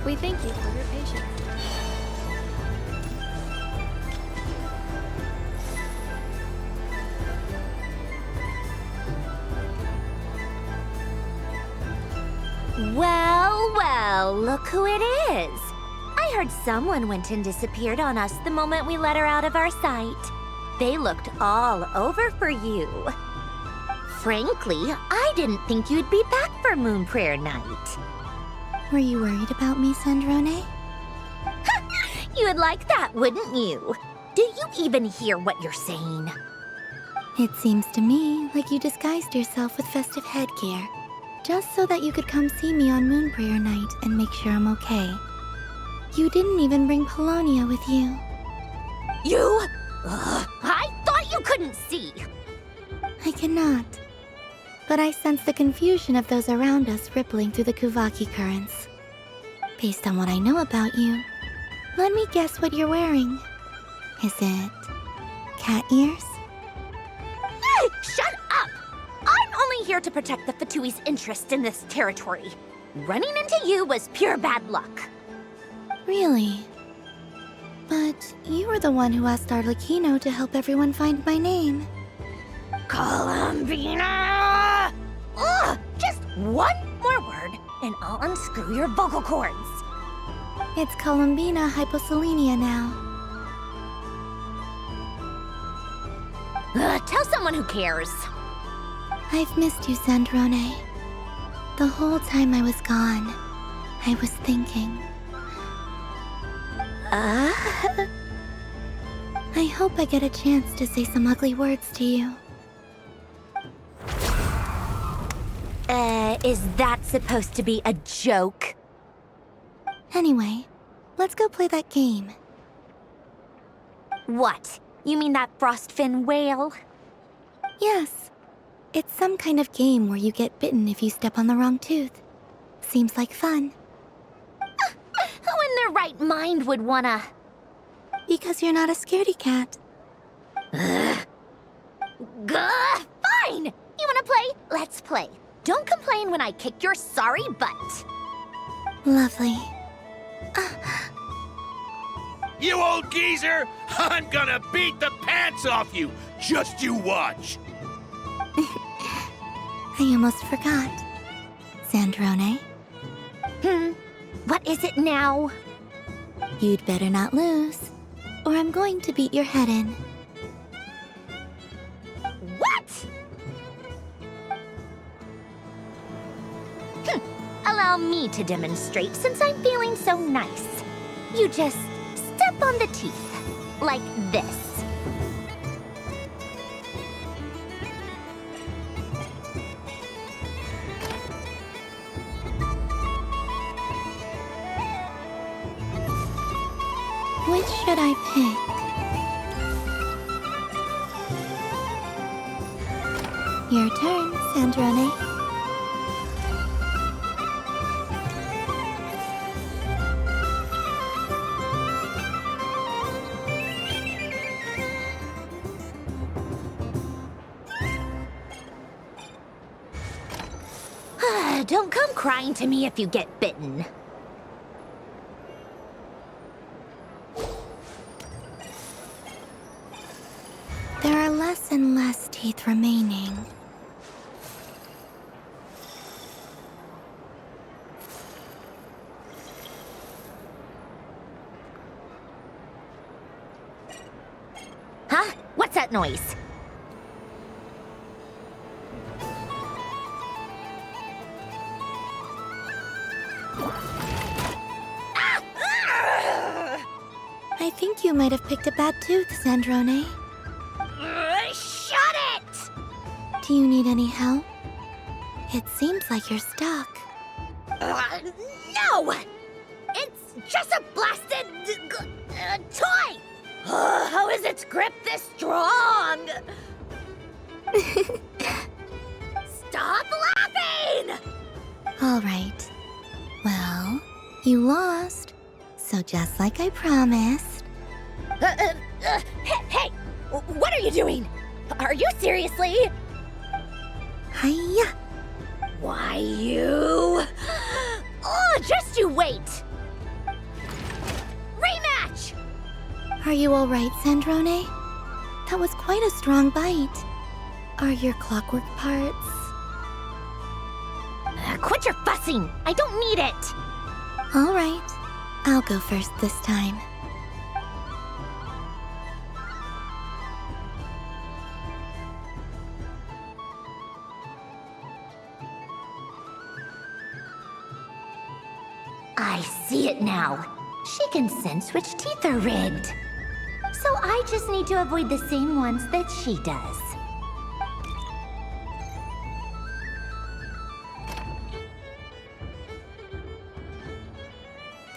We thank you for your patience. Well, well, look who it is. I I heard someone went and disappeared on us the moment we let her out of our sight. They looked all over for you. Frankly, I didn't think you'd be back for Moon Prayer Night. Were you worried about me, Sandrone? You would like that, wouldn't you? Do you even hear what you're saying? It seems to me like you disguised yourself with festive headgear, just so that you could come see me on Moon Prayer Night and make sure I'm okay. You didn't even bring Polonia with you. You? I thought you couldn't see. I cannot. But I sense the confusion of those around us rippling through the Kuvaki currents. Based on what I know about you, let me guess what you're wearing. Is it cat ears? Shut up! I'm only here to protect the Fatui's interest in this territory. Running into you was pure bad luck. Really? But you were the one who asked Arlecchino to help everyone find my name. Columbina! Ugh! Just one more word, and I'll unscrew your vocal cords. It's Columbina hyposelenia now. Tell someone who cares. I've missed you, Sandrone. The whole time I was gone, I was thinking. I hope I get a chance to say some ugly words to you. Is that supposed to be a joke? Anyway, let's go play that game. What? You mean that frostfin whale? Yes. It's some kind of game where you get bitten if you step on the wrong tooth. Seems like fun. Who in their right mind would wanna... Because you're not a scaredy cat. Gah! Fine! You wanna play? Let's play. Don't complain when I kick your sorry butt. Lovely. You old geezer! I'm gonna beat the pants off you! Just you watch! I almost forgot. Sandrone? What is it now? You'd better not lose, or I'm going to beat your head in. What? Allow me to demonstrate since I'm feeling so nice. You just step on the teeth, like this. Which should I pick? Your turn, Sandrone. Don't come crying to me if you get bitten. There are less and less teeth remaining. Huh? What's that noise? I think you might have picked a bad tooth, Sandrone. Shut it! Do you need any help? It seems like you're stuck. No! It's just a blasted toy! How is its grip this strong? Stop laughing! All right. Well, you lost. So just like I promised... Hey! What are you doing? Are you seriously? Hiya! Why, you... Oh, just you wait! Rematch! Are you all right, Sandrone? That was quite a strong bite. Are your clockwork parts? Quit your fussing! I don't need it! All right. I'll go first this time. I see it now. She can sense which teeth are rigged. So I just need to avoid the same ones that she does.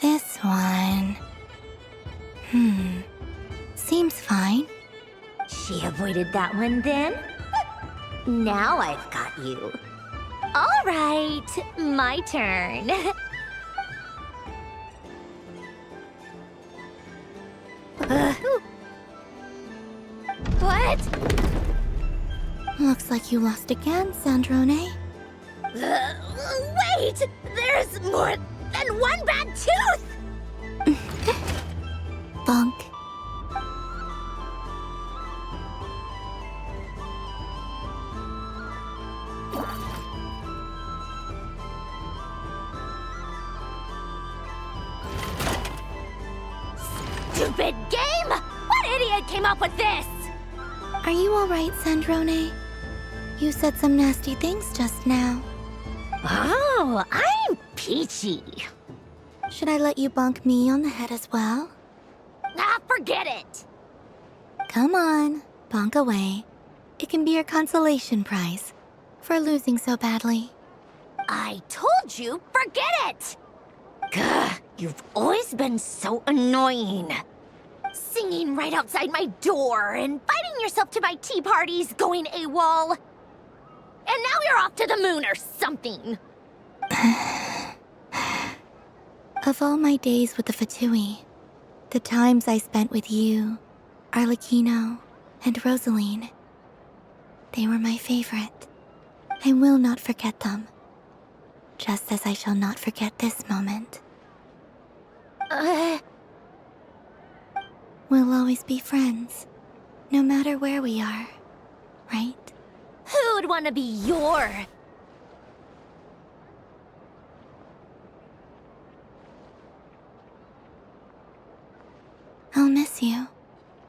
This one... Seems fine. She avoided that one then? Now I've got you. All right, my turn. What? Looks like you lost again, Sandrone. Wait! There's more than one bad tooth! Bunk. Stupid game! What idiot came up with this? Are you alright, Sandrone? You said some nasty things just now. Oh, I'm peachy. Should I let you bonk me on the head as well? Ah, forget it! Come on, bonk away. It can be your consolation prize for losing so badly. I told you, forget it! Gah, you've always been so annoying. Singing right outside my door, inviting yourself to my tea parties, going AWOL. And now you're off to the moon or something. Of all my days with the Fatui, the times I spent with you, Arlecchino, and Rosaline, they were my favorite. I will not forget them. Just as I shall not forget this moment. We'll always be friends, no matter where we are, right? Who would want to be your... I'll miss you,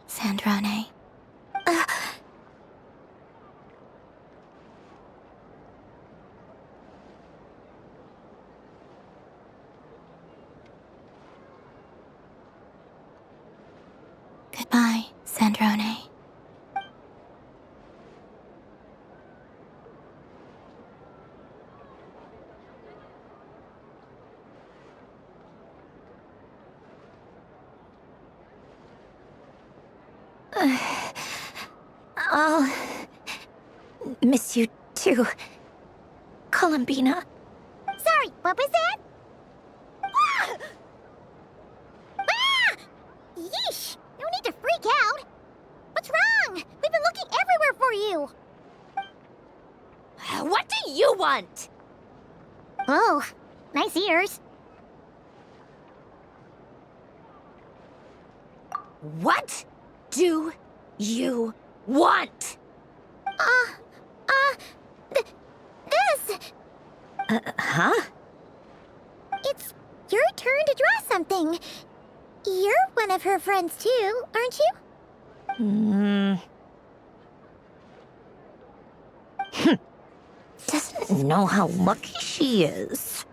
Sandrone. Goodbye, Sandrone. I'll miss you too, Columbina. Sorry, what was that? Ah! Ah! Yeesh! No need to freak out. What's wrong? We've been looking everywhere for you. What do you want? Oh, nice ears. What do you want? This. Huh? It's your turn to draw something. You're one of her friends too, aren't you? Doesn't know how lucky she is.